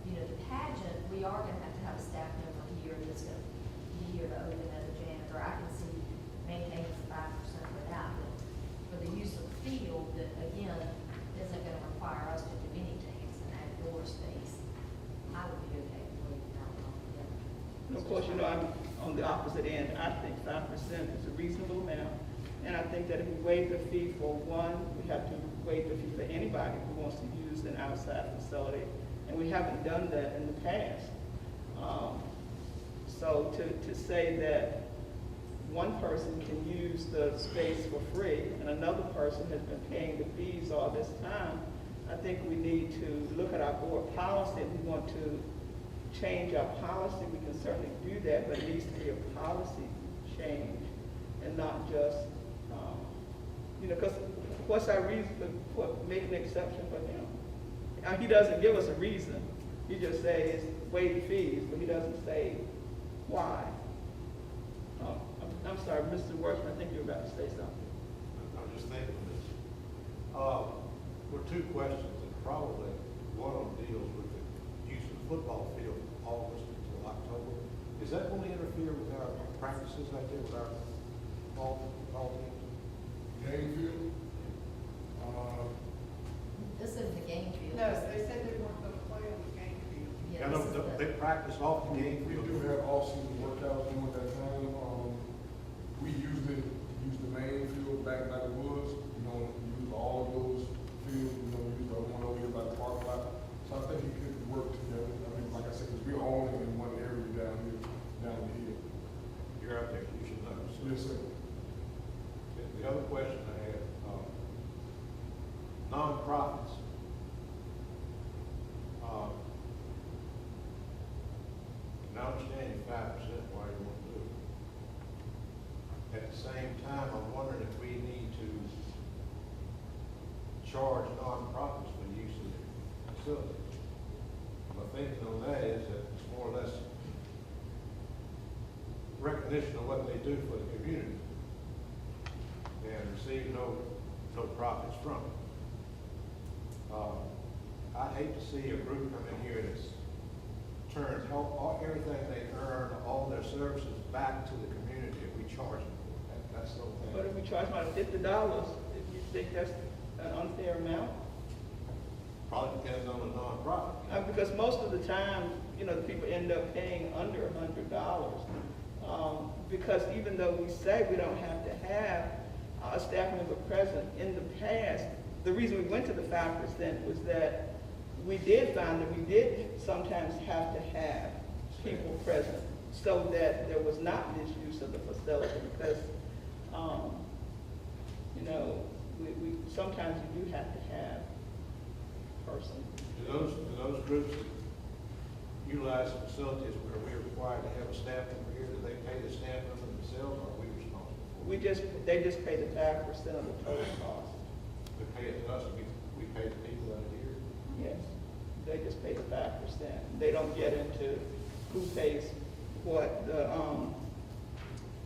You know, the pageant, we are going to have a staff member here that's going to be here to open as a janitor. I can see maintaining 5% for that, but for the use of the field, that again, isn't going to require us to do anything. It's an outdoor space. I would be okay with waiving that one altogether. And of course, you know, I'm on the opposite end. I think 5% is a reasonable amount. And I think that if we waive the fee for one, we have to waive the fee for anybody who wants to use an outside facility. And we haven't done that in the past. So to say that one person can use the space for free and another person has been paying the fees all this time, I think we need to look at our board policy. If we want to change our policy, we can certainly do that, but it needs to be a policy change and not just, you know, because what's our reason for making an exception for him? He doesn't give us a reason. He just says waive fees, but he doesn't say why. I'm sorry, Mr. Worthman, I think you're about to say something. I'm just thinking of this. Were two questions, and probably one of them deals with the use of the football field from August until October. Is that going to interfere with our practices out there with our ball teams? Game field? This isn't the game field. No, they said they weren't going to play on the game field. Yeah, I know this is the- they practice off the game We field. do have off-season workouts during that time. We usually use the main field back by the woods. We don't use all of those fields. We don't use the one over here by the parking lot. So I think it could work together. I mean, like I said, because we're only in one area down here, down the hill. You're out there, you should know. So Yes, sir. the other question I had, nonprofits. And I understand you 5% why you want to do it. At the same time, I'm wondering if we need to charge nonprofits for the use of the facility. My thinking on that is that it's more or less recognition of what they do for the community and receive no profits from it. I'd hate to see a group come in here that's turns everything they earn, all their services back to the community if we charge them for it. That's the whole thing. But if we charge about $50, if you think that's an unfair amount? Probably depends on the nonprofit. Because most of the time, you know, the people end up paying under $100. Because even though we say we don't have to have a staff member present, in the past, the reason we went to the 5% was that we did find that we did sometimes have to have people present so that there was not misuse of the facility because, you know, we sometimes you do have to have a person. Do those groups utilize facilities where we're required to have a staff member here, do they pay the staff member themselves, or are we responsible for it? They just pay the 5% of the total cost. They pay it to us, we pay the people that are here? Yes, they just pay the 5%. They don't get into who pays what.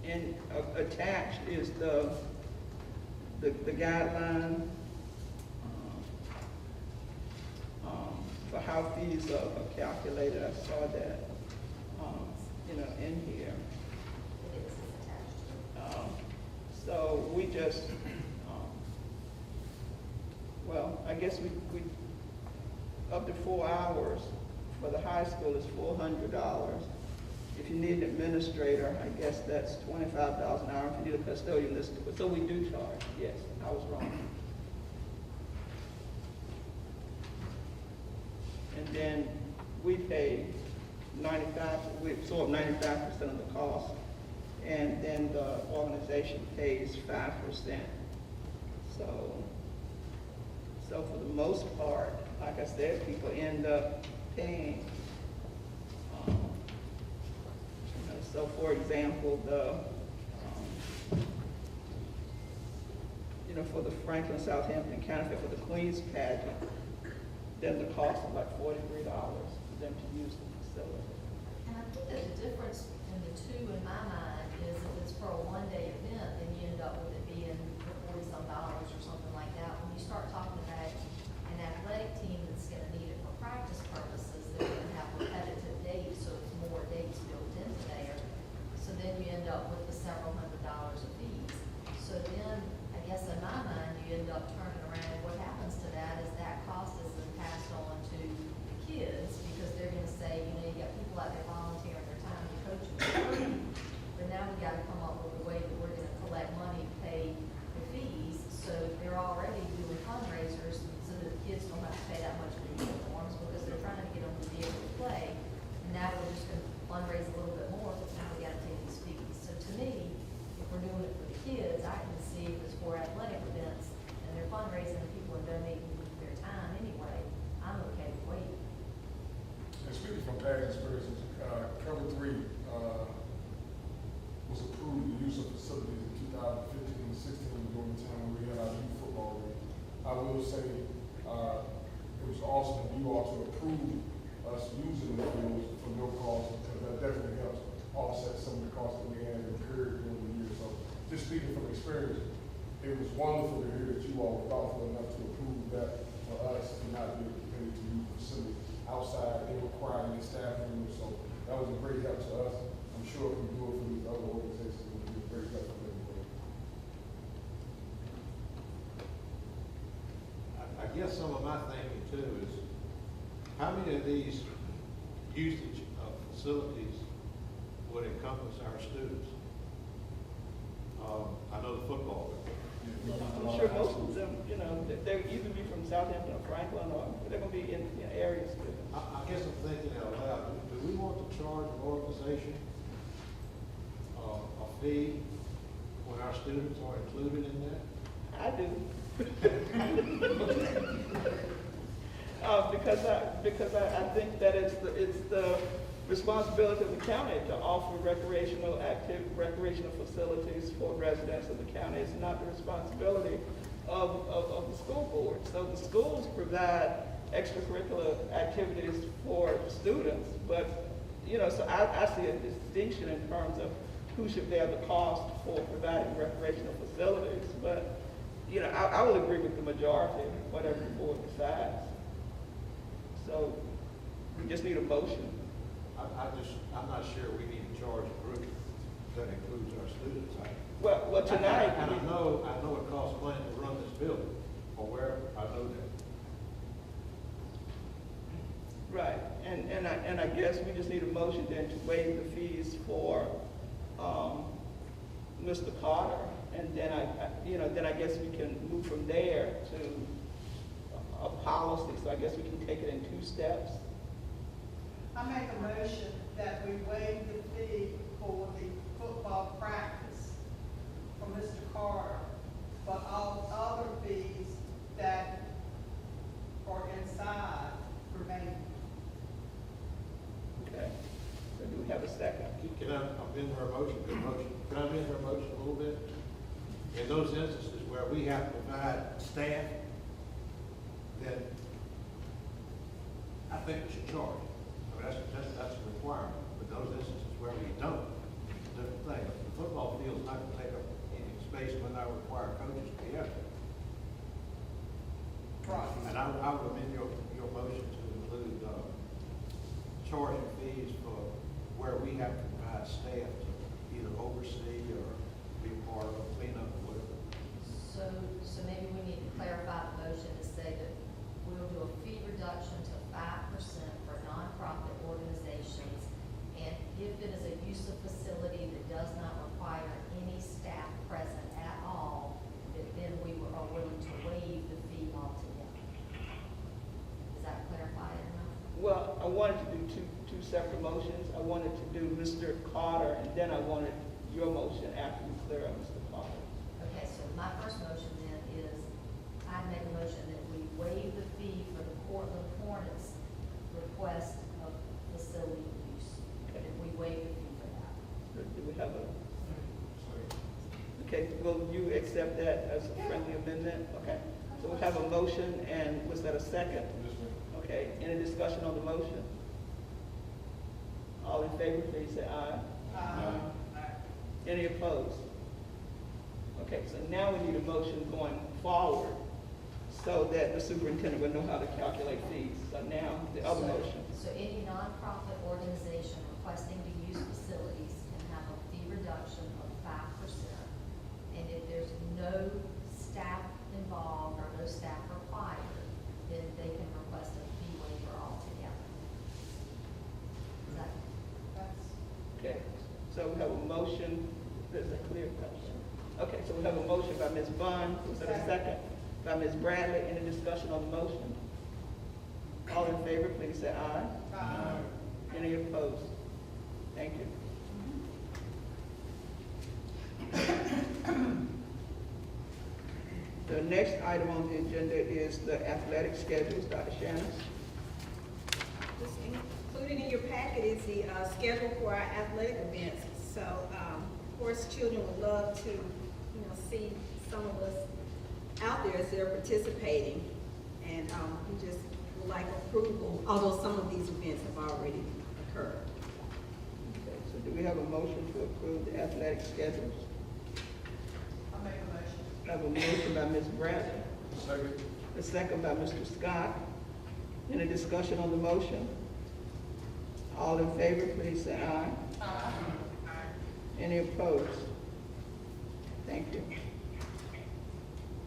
And attached is the guideline for how fees are calculated. I saw that, in here. It is attached. So we just, I guess we up to 4 hours for the high school is $400. If you need an administrator, I guess that's $25 an hour. If you need a custodian, so we do charge. Yes, I was wrong. And then we pay we absorb 95% of the cost, and then the organization pays 5%. So for the most part, like I said, people end up paying. So for example, for the Franklin Southampton County, for the Queen's pageant, then the cost is like $43 for them to use the facility. And I think that the difference in the two in my mind is if it's for a one-day event, then you end up with it being $40-some or something like that. When you start talking about an athletic team that's gonna need it for practice purposes, they're gonna have repetitive dates, so it's more dates built into there. So then you end up with the several $100s of fees. So then, I guess in my mind, you end up turning around, what happens to that is that cost is then passed on to the kids, because they're gonna say, you got people out there volunteering their time to coach them. But now we gotta come up with a way that we're gonna collect money to pay the fees, so they're already doing fundraisers, so that the kids don't have to pay that much for the uniforms, because they're trying to get them to be able to play. And now we're just gonna fundraise a little bit more, but now we gotta take these fees. So to me, if we're doing it for the kids, I can see if it's for athletic events, and they're fundraising, and people are donating their time anyway, I'm okay with waiting. And speaking from past experiences, Cover 3 was approved the use of facilities in 2015 and 16 during the time we had our youth football league. I will say it was awesome of you all to approve us using the fields for no cost, because that definitely helps offset some of the costs that we had incurred during the year. So just speaking from experience, it was wonderful to hear that you all were thoughtful enough to approve that for us to not be able to pay to use the facility outside and requiring the staff members. So that was a great help to us. I'm sure if we do it for these other organizations, it will be a great help for everybody. I guess some of my thinking too is, how many of these usage of facilities would encompass our students? I know the football. I'm sure most of them, they're either be from Southampton or Franklin, or they're gonna be in areas. I guess I'm thinking out loud, do we want to charge an organization a fee when our students are included in that? I do. Because I think that it's the responsibility of the county to offer recreational facilities for residents of the county. It's not the responsibility of the school board. So the schools provide extracurricular activities for students, but so I see a distinction in terms of who should bear the cost for providing recreational facilities. But I will agree with the majority, whatever the board decides. So we just need a motion. I'm not sure we need to charge a group that includes our students. Well, tonight. And I know it costs money to run this building, or wherever, I know that. Right, and I guess we just need a motion then to waive the fees for Mr. Carter, and then I guess we can move from there to a policy. So I guess we can take it in 2 steps. I make a motion that we waive the fee for the football practice for Mr. Carter, but all other fees that are inside remain. amend her motion? Can I amend her motion a little bit? In those instances where we have to provide staff, then I think we should charge. I mean, that's a requirement. But those instances where we don't, it's a different thing. The football field is not going to take up any space when I require coaches to be out there. And I would amend your motion to include charging fees for where we have to provide staff to either oversee or be a part of cleanup or whatever. So maybe we need to clarify the motion to say that we'll do a fee reduction to 5% for nonprofit organizations, and if it is a use of facility that does not require any staff present at all, then we are willing to waive the fee altogether. Does that clarify it enough? Well, I wanted to do two separate motions. I wanted to do Mr. Carter, and then I wanted your motion after we clear up Mr. Carter. Okay, so my first motion then is, I make a motion that we waive the fee for the Portland Hornets request of facility use. That we waive the fee for that. Do we have a? Okay, will you accept that as a friendly amendment? Okay, so we have a motion, and was that a second? Okay, any discussion on the motion? All in favor, please say aye. Aye. Any opposed? Okay, so now we need a motion going forward so that the superintendent will know how to calculate fees. So now, the other motion. So any nonprofit organization requesting to use facilities can have a fee reduction of 5%. And if there's no staff involved or no staff required, then they can request a fee waiver altogether. Is that? Okay, so we have a motion. There's a clear question. Okay, so we have a motion by Ms. Bond. Was there a second? By Ms. Bradley. Any discussion on the motion? All in favor, please say aye. Aye. Any opposed? Thank you. The next item on the agenda is the athletic schedules. Dr. Shannon. Just included in your packet is the schedule for our athletic events. So, of course, children would love to, see some of us out there as they're participating. And we just would like approval, although some of these events have already occurred. Okay, so do we have a motion to approve the athletic schedules? I'll make a motion. I have a motion by Ms. Bradley. Second. A second by Mr. Scott. Any discussion on the motion? All in favor, please say aye. Aye. Any opposed? Thank you.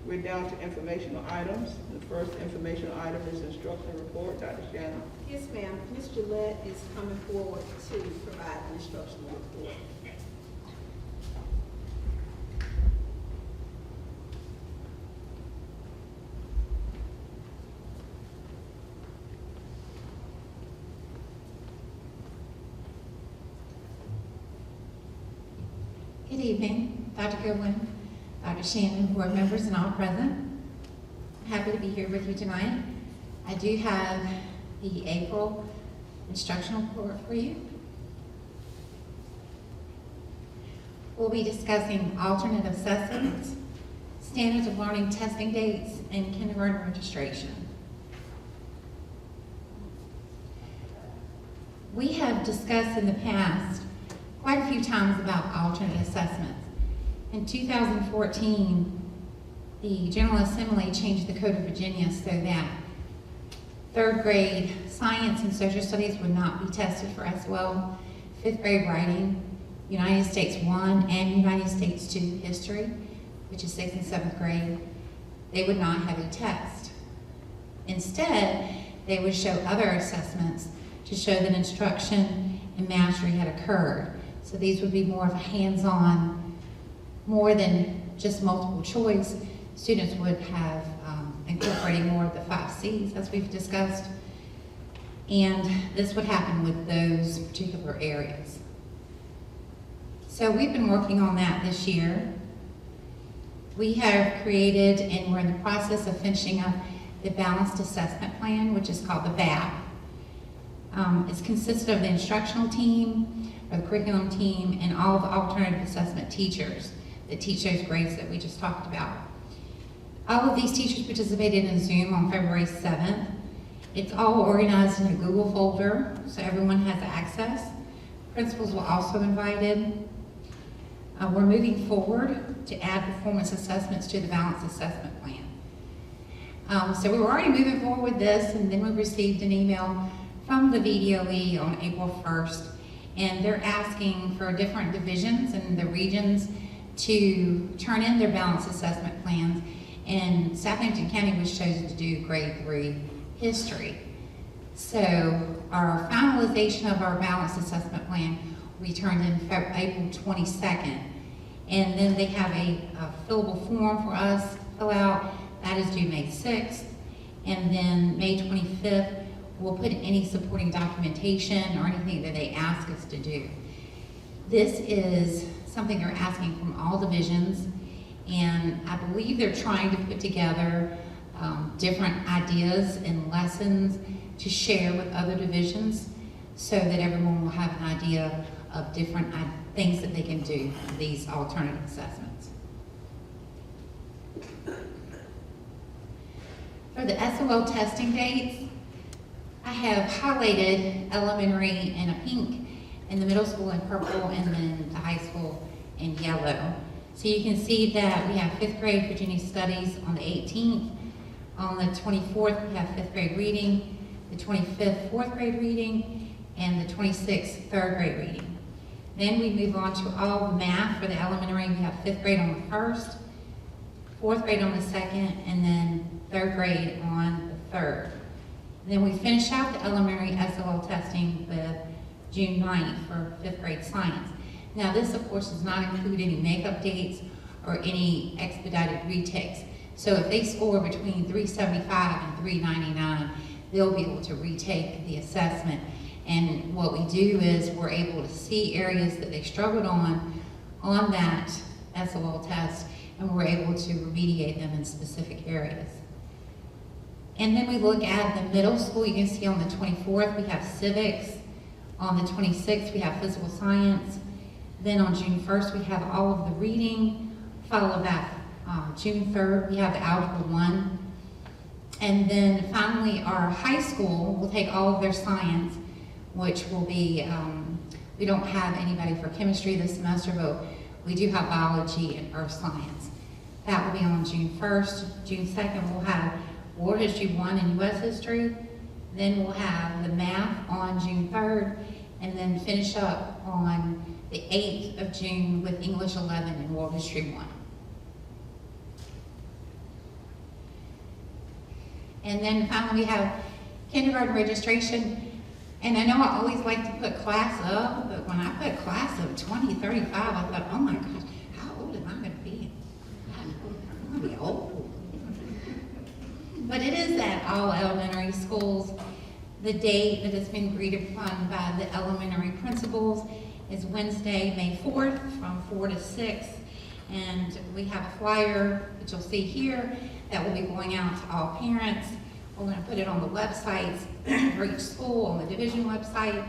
We're down to informational items. The first informational item is Instructor Report. Dr. Shannon. Yes, ma'am. Ms. Gillette is coming forward to provide an instructional report. Good evening, Dr. Goodwin, Dr. Shannon, board members, and all present. I'm happy to be here with you tonight. I do have the April instructional report for you. We'll be discussing alternate assessments, standards of learning testing dates, and kindergarten registration. We have discussed in the past quite a few times about alternate assessments. In 2014, the General Assembly changed the Code of Virginia so that third grade science and social studies would not be tested for SWL, fifth grade writing, United States 1 and United States 2 history, which is 6th and 7th grade, they would not have a test. Instead, they would show other assessments to show that instruction and mastery had occurred. So these would be more of a hands-on, more than just multiple choice. Students would have incorporating more of the 5 C's as we've discussed. And this would happen with those particular areas. So we've been working on that this year. We have created, and we're in the process of finishing up the Balanced Assessment Plan, which is called the BAP. It's consisted of the instructional team, or the curriculum team, and all the alternative assessment teachers that teach those grades that we just talked about. All of these teachers participated in Zoom on February 7th. It's all organized in a Google folder, so everyone has access. Principals were also invited. We're moving forward to add performance assessments to the balanced assessment plan. So we were already moving forward with this, and then we received an email from the VDOE on April 1st, and they're asking for different divisions and the regions to turn in their balanced assessment plans, and Southampton County was chosen to do grade 3 history. So our finalization of our balanced assessment plan we turned in April 22nd, and then they have a fillable form for us to fill out. That is due May 6th, and then May 25th we'll put any supporting documentation or anything that they ask us to do. This is something they're asking from all divisions, and I believe they're trying to put together different ideas and lessons to share with other divisions so that everyone will have an idea of different things that they can do in these alternative assessments. For the SOL testing dates, I have highlighted elementary in a pink, and the middle school in purple, and then the high school in yellow. So you can see that we have 5th grade Virginia Studies on the 18th. On the 24th, we have 5th grade reading, the 25th, 4th grade reading, and the 26th, 3rd grade reading. Then we move on to all the math for the elementary. We have 5th grade on the 1st, 4th grade on the 2nd, and then 3rd grade on the 3rd. Then we finish out the elementary SOL testing with June 9th for 5th grade science. Now this, of course, does not include any makeup dates or any expedited retakes. So if they score between 375 and 399, they'll be able to retake the assessment. And what we do is we're able to see areas that they struggled on that SOL test, and we're able to remediate them in specific areas. And then we look at the middle school. You can see on the 24th, we have civics. On the 26th, we have physical science. Then on June 1st, we have all of the reading. Followed that June 3rd, we have the Algebra 1. And then finally, our high school will take all of their science, which will be, we don't have anybody for chemistry this semester, but we do have biology and earth science. That will be on June 1st. June 2nd, we'll have World History 1 and U.S. History. Then we'll have the math on June 3rd, and then finish up on the 8th of June with English 11 and World History 1. And then finally we have kindergarten registration. And I know I always like to put class up, but when I put class of 2035, I thought, oh my gosh, how old am I going to be? I'm going to be old. But it is at all elementary schools. The date that has been agreed upon by the elementary principals is Wednesday, May 4th from 4 to 6. And we have a flyer that you'll see here that will be going out to all parents. We're going to put it on the websites for each school, on the division website.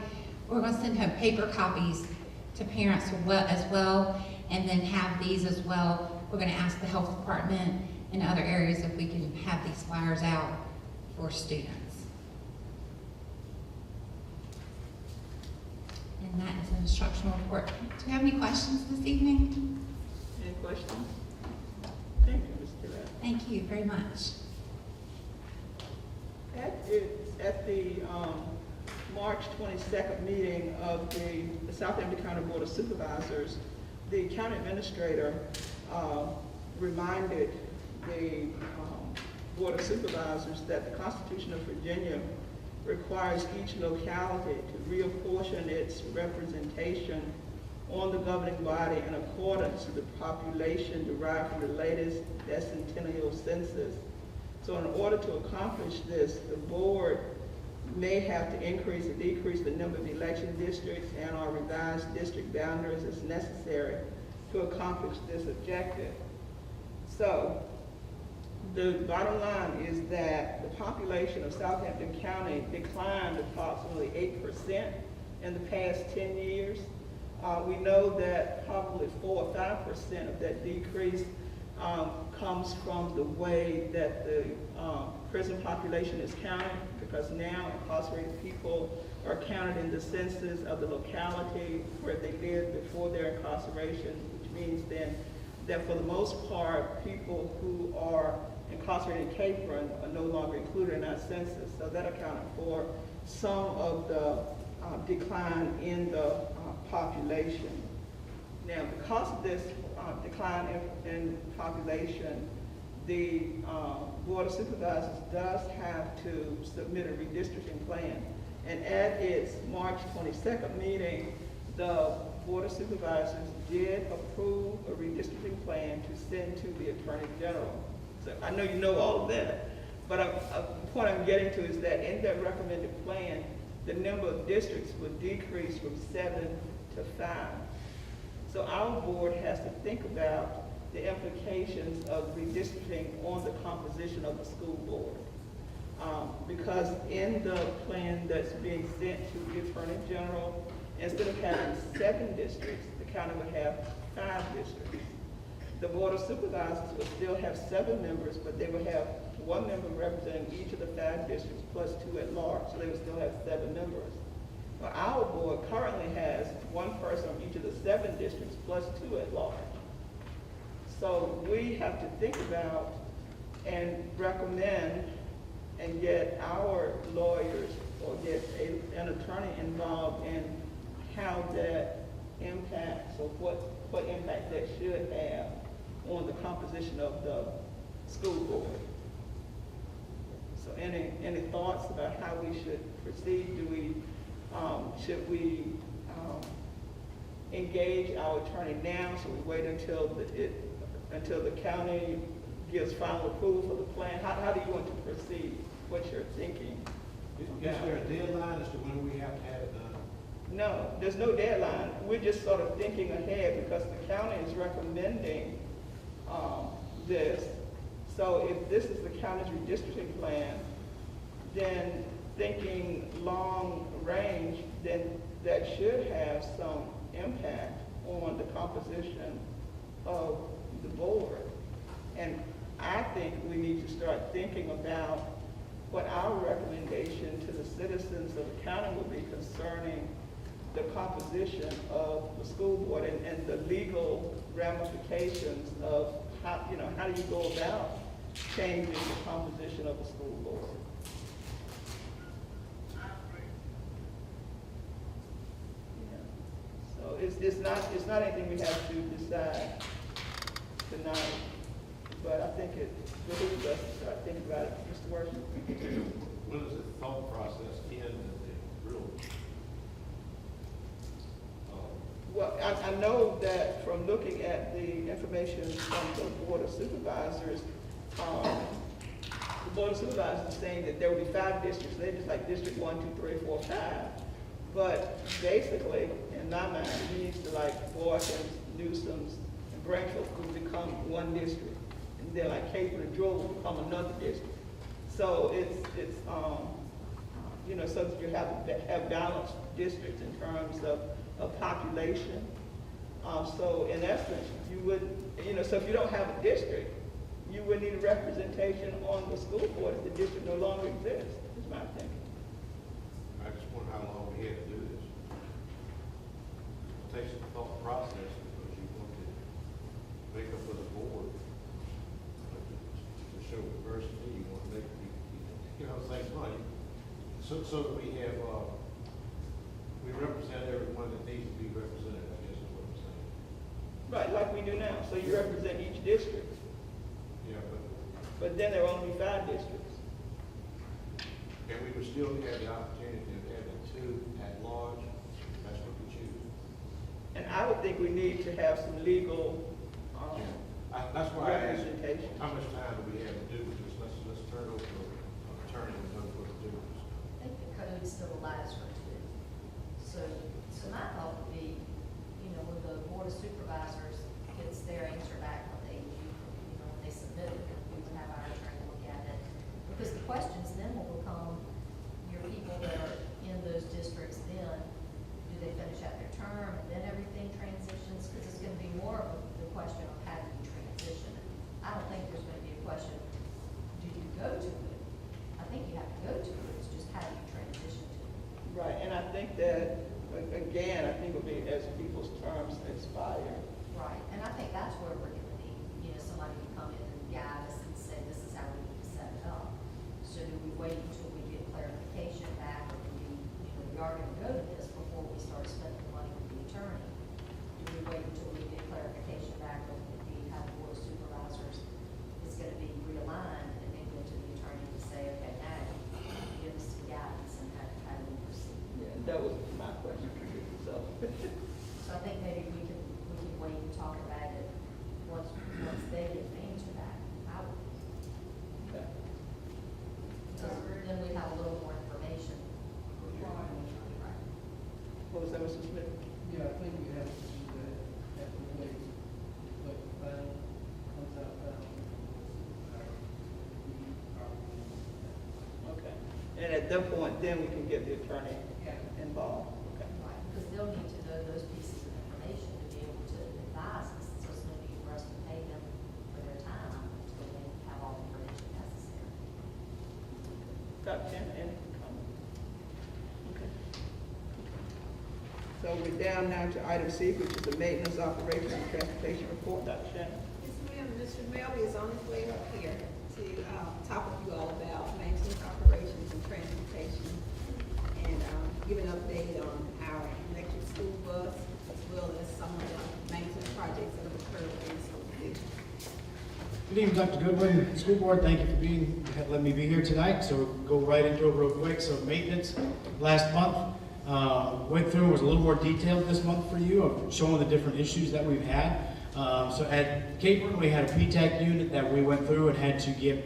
We're going to send home paper copies to parents as well, and then have these as well. We're going to ask the health department and other areas if we can have these flyers out for students. And that is an instructional report. Do we have any questions this evening? Any questions? Thank you, Ms. Durrett. Thank you very much. At the March 22nd meeting of the Southampton County Board of Supervisors, the county administrator reminded the Board of Supervisors that the Constitution of Virginia requires each locality to reapportion its representation on the governing body in accordance to the population derived from the latest decennial census. So in order to accomplish this, the board may have to increase or decrease the number of election districts and or revise district boundaries as necessary to accomplish this objective. So The bottom line is that the population of Southampton County declined approximately 8% in the past 10 years. We know that probably 4 or 5% of that decrease comes from the way that the prison population is counted, because now incarcerated people are counted in the census of the locality where they lived before their incarceration, which means then that for the most part, people who are incarcerated in Capron are no longer included in our census. So that accounted for some of the decline in the population. Now, because of this decline in population, the Board of Supervisors does have to submit a redistricting plan. And at its March 22nd meeting, the Board of Supervisors did approve a redistricting plan to send to the Attorney General. So I know you know all of that, but the point I'm getting to is that in that recommended plan, the number of districts would decrease from 7 to 5. So our board has to think about the implications of redistricting on the composition of the school board. Because in the plan that's being sent to the Attorney General, instead of having 7 districts, the county would have 5 districts. The Board of Supervisors would still have 7 members, but they would have 1 member representing each of the 5 districts plus 2 at large, so they would still have 7 members. Well, our board currently has 1 person on each of the 7 districts plus 2 at large. So we have to think about and recommend and get our lawyers or get an attorney involved in how that impacts or what impact that should have on the composition of the school board. So any thoughts about how we should proceed? Should we engage our attorney now? Should we wait until the county gives final approval for the plan? How do you want to proceed? What's your thinking? Is there a deadline as to when we have to have it done? No, there's no deadline. We're just sort of thinking ahead because the county is recommending this. So if this is the county's redistricting plan, then thinking long range, then that should have some impact on the composition of the board. And I think we need to start thinking about what our recommendation to the citizens of the county would be concerning the composition of the school board and the legal ramifications of how do you go about changing the composition of the school board. So it's not anything we have to decide tonight, but I think it behooves us to start thinking about it. Mr. Worsham? When does the thought process end and the real? Well, I know that from looking at the information from the Board of Supervisors, the Board of Supervisors is saying that there will be 5 districts. They're just like District 1, 2, 3, 4, 5. But basically, in my mind, it means to like Boykins, Newsome's, and Branchville will become 1 district. And then like Capron and Jewel will become another district. So it's so that you have balanced districts in terms of population. So in essence, you would, so if you don't have a district, you would need a representation on the school board if the district no longer exists, is my thinking. I just wonder how long we had to do this. It takes some thought process because you want to make up for the board to show diversity. You want to make save money. So that we have, we represent everyone that needs to be represented, I guess is what I'm saying. Right, like we do now. So you represent each district. Yeah, But then there will only be 5 districts. and we would still have the opportunity of having 2 at large. That's what we choose. And I would think we need to have some legal That's why I asked, representation. how much time do we have to do this? Let's turn over to an attorney and know what to do. I think the code still allows for 2. So my thought would be, when the Board of Supervisors gets their answer back when they submit it, we would have our at that point, then we can get the attorney involved. Okay. Right, because they'll need to know those pieces of information to be able to advise us, so it's no need for us to pay them for their time until they have all the information necessary. Dr. Shannon, any comment? Okay. So we're down now to item C, which is the maintenance, operation, and transportation report. Dr. Shannon? Yes, ma'am. Mr. Melby is on his way up here to talk with you all about maintenance, operations, and transportation, and give an update on our electric school bus, as well as some of the maintenance projects that have occurred in the school district. Good evening, Dr. Goodwin, School Board. Thank you for letting me be here tonight. So we'll go right into it real quick. So maintenance, last month, went through, was a little more detailed this month for you of showing the different issues that we've had. So at Capron, we had a PTAC unit that we went through and had to get,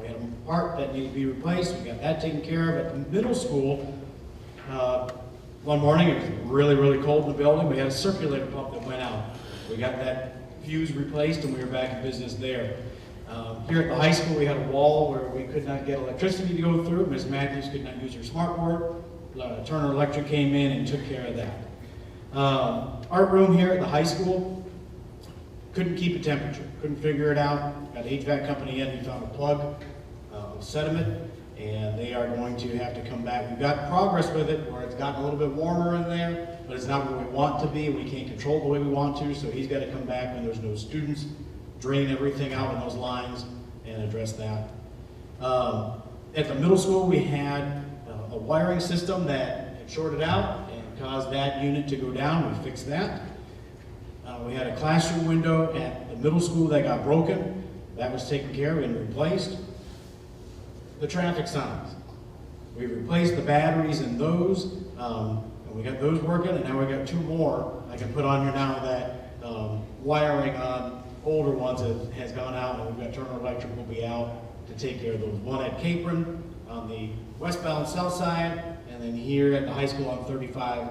we had a part that needed to be replaced. We got that taken care of. At the middle school, one morning, it was really, really cold in the building. We had a circulator pump that went out. We got that fuse replaced and we were back in business there. Here at the high school, we had a wall where we could not get electricity to go through. Ms. Matthews could not use her smart board. Turner Electric came in and took care of that. Art room here at the high school, couldn't keep a temperature, couldn't figure it out. Got an HVAC company in, he found a plug of sediment, and they are going to have to come back. We've got progress with it where it's gotten a little bit warmer in there, but it's not where we want to be. We can't control the way we want to, so he's got to come back when there's no students, drain everything out in those lines and address that. At the middle school, we had a wiring system that had shorted out and caused that unit to go down. We fixed that. We had a classroom window at the middle school that got broken. That was taken care of and replaced. The traffic signs. We replaced the batteries in those, and we got those working, and now we got 2 more I can put on here now that wiring on older ones has gone out, and we've got Turner Electric will be out to take care of those. One at Capron on the westbound south side, and then here at the high school on 35,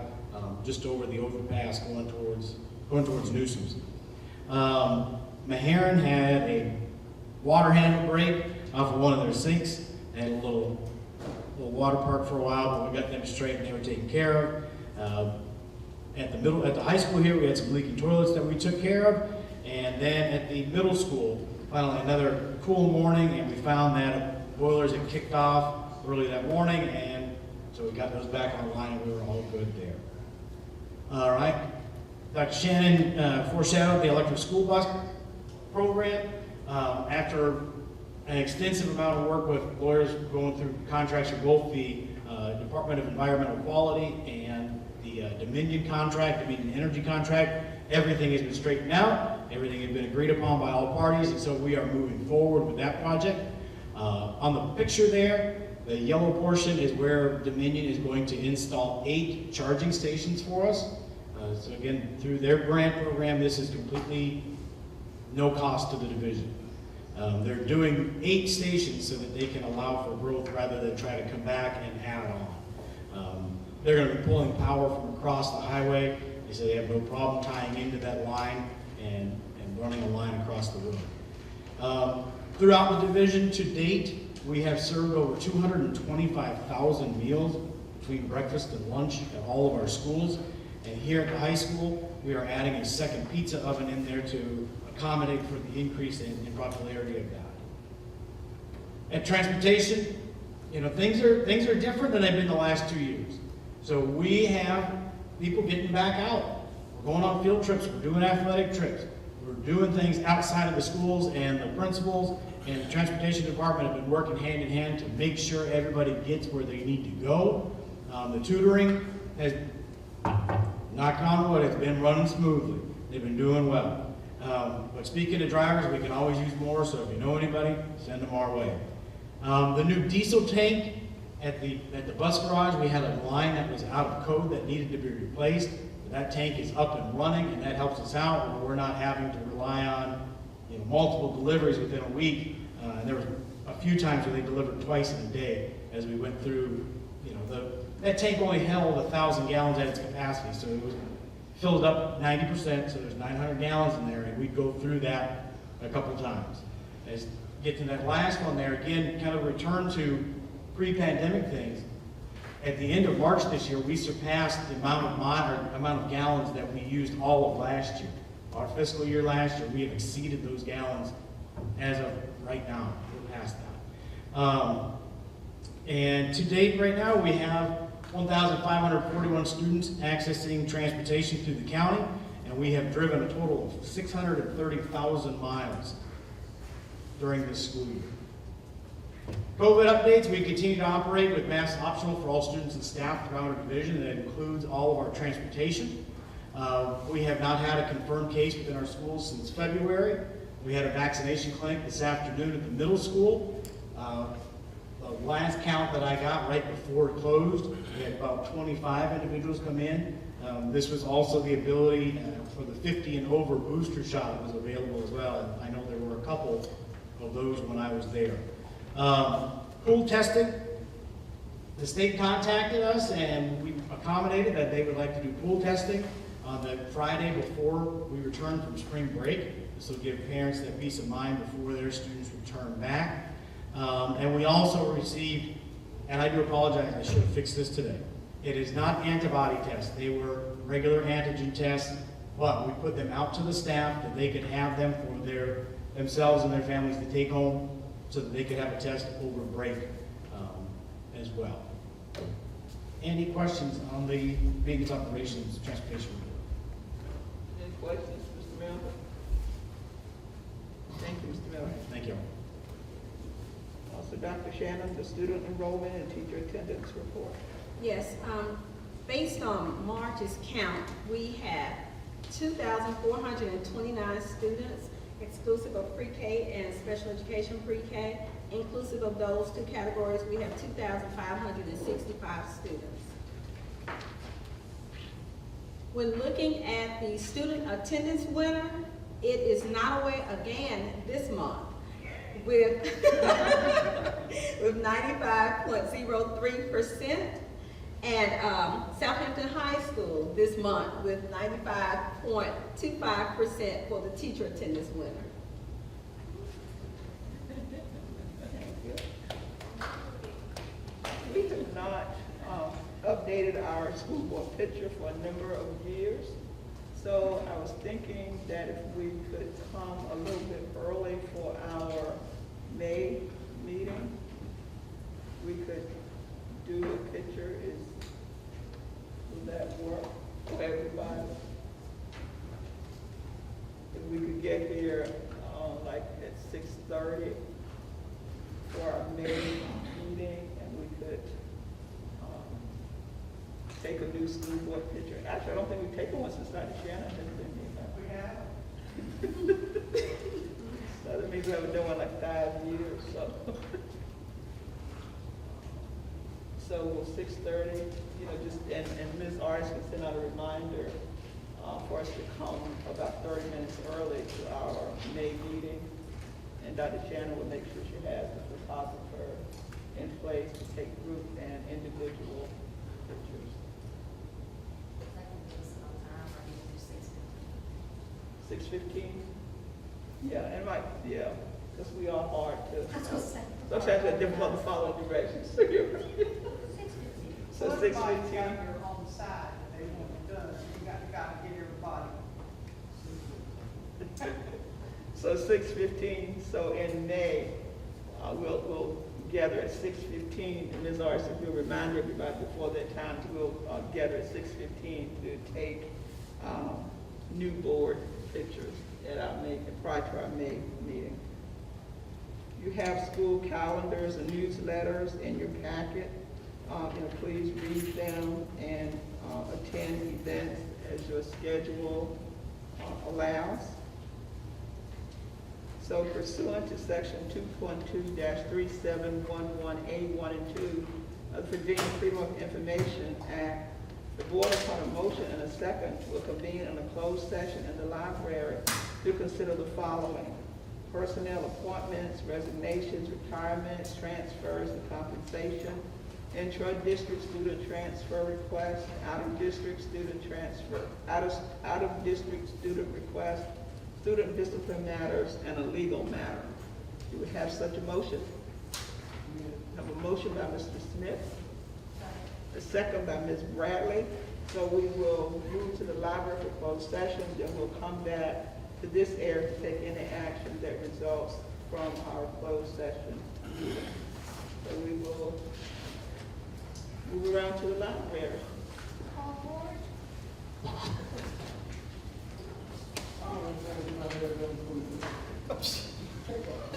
just over the overpass going towards Newsome's. Meharon had a water handle break off of one of their sinks. They had a little water park for a while, but we got them straight and they were taken care of. At the high school here, we had some leaking toilets that we took care of. And then at the middle school, finally another cool morning, and we found that boilers had kicked off early that morning, and so we got those back online and we were all good there. All right. Dr. Shannon foreshadowed the electric school bus program. After an extensive amount of work with lawyers going through contracts for both the Department of Environmental Quality and the Dominion Energy contract, everything has been straightened out. Everything has been agreed upon by all parties, and so we are moving forward with that project. On the picture there, the yellow portion is where Dominion is going to install 8 charging stations for us. So again, through their grant program, this is completely no cost to the division. They're doing 8 stations so that they can allow for growth rather than try to come back and add on. They're going to be pulling power from across the highway. They say they have no problem tying into that line and running a line across the road. Throughout the division to date, we have served over 225,000 meals between breakfast and lunch at all of our schools. And here at the high school, we are adding a second pizza oven in there to accommodate for the increase in popularity of that. At transportation, things are different than they've been the last 2 years. So we have people getting back out. We're going on field trips, we're doing athletic trips, we're doing things outside of the schools, and the principals and the transportation department have been working hand in hand to make sure everybody gets where they need to go. The tutoring has, knock on wood, it's been running smoothly. They've been doing well. But speaking of drivers, we can always use more, so if you know anybody, send them our way. The new diesel tank at the bus garage, we had a line that was out of code that needed to be replaced. That tank is up and running, and that helps us out where we're not having to rely on multiple deliveries within a week. And there was a few times where they delivered twice in a day as we went through. That tank only held 1,000 gallons at its capacity, so it was filled up 90%, so there's 900 gallons in there, and we'd go through that a couple times. As get to that last one there, again, kind of return to pre-pandemic things. At the end of March this year, we surpassed the amount of gallons that we used all of last year. Our fiscal year last year, we have exceeded those gallons as of right now. We're past that. And to date, right now, we have 1,541 students accessing transportation through the county, and we have driven a total of 630,000 miles during this school year. COVID updates, we continue to operate with masks optional for all students and staff throughout our division. That includes all of our transportation. We have not had a confirmed case within our schools since February. We had a vaccination clinic this afternoon at the middle school. The last count that I got right before it closed, we had about 25 individuals come in. This was also the ability for the 50 and over booster shot that was available as well. And I know there were a couple of those when I was there. Pool testing, the state contacted us and we accommodated that they would like to do pool testing on the Friday before we return from spring break. This will give parents that peace of mind before their students return back. And we also received, and I do apologize, I should have fixed this today. It is not antibody tests. They were regular antigen tests, but we put them out to the staff that they could have them for themselves and their families to take home so that they could have a test over break as well. Any questions on the maintenance operations transportation report? Any questions, Mr. Miller? Thank you, Mr. Miller. Thank you. Also, Dr. Shannon, the student enrollment and teacher attendance report. Yes, based on March's count, we have 2,429 students, exclusive of pre-K and special education pre-K. Inclusive of those two categories, we have 2,565 students. When looking at the student attendance winner, it is Nottoway again this month with, with 95.03%, and Southampton High School this month with 95.25% for the teacher attendance winner. We have not updated our school board picture for a number of years. So I was thinking that if we could come a little bit early for our May meeting, we could do a picture. Would that work for everybody? If we could get here like at 6:30 for our May meeting, and we could take a new school board picture. Actually, I don't think we've taken one since Dr. Shannon has been here. We have. So that means we haven't done one like 5 years. So 6:30, just and Ms. Artis can send out a reminder for us to come about 30 minutes early to our May meeting, and Dr. Shannon will make sure she has the photographer in place to take group and individual pictures. 6:15? Yeah, and because we are hard to, sometimes we're difficult to follow directions. So you're right. So 6:15. On the side, they want it done, so you got to get everybody. So 6:15, so in May, we'll gather at 6:15, and Ms. Artis, if you'll remind everybody before that time, we'll gather at 6:15 to take new board pictures at our May, prior to our May meeting. You have school calendars and newsletters in your packet. Please read them and attend events as your schedule allows. So pursuant to section 2.2-3711A1 and 2 of the Virginia Freedom of Information Act, the board upon a motion and a second will convene in a closed session in the library to consider the following: personnel appointments, resignations, retirements, transfers, and compensation, intra-district student transfer requests, out-of-district student transfer, out-of-district student requests, student discipline matters, and a legal matter. Do we have such a motion? I have a motion by Mr. Smith, a second by Ms. Bradley. So we will move to the library for closed session, then we'll come back to this area to take any action that results from our closed session. So we will move around to the library. I don't know if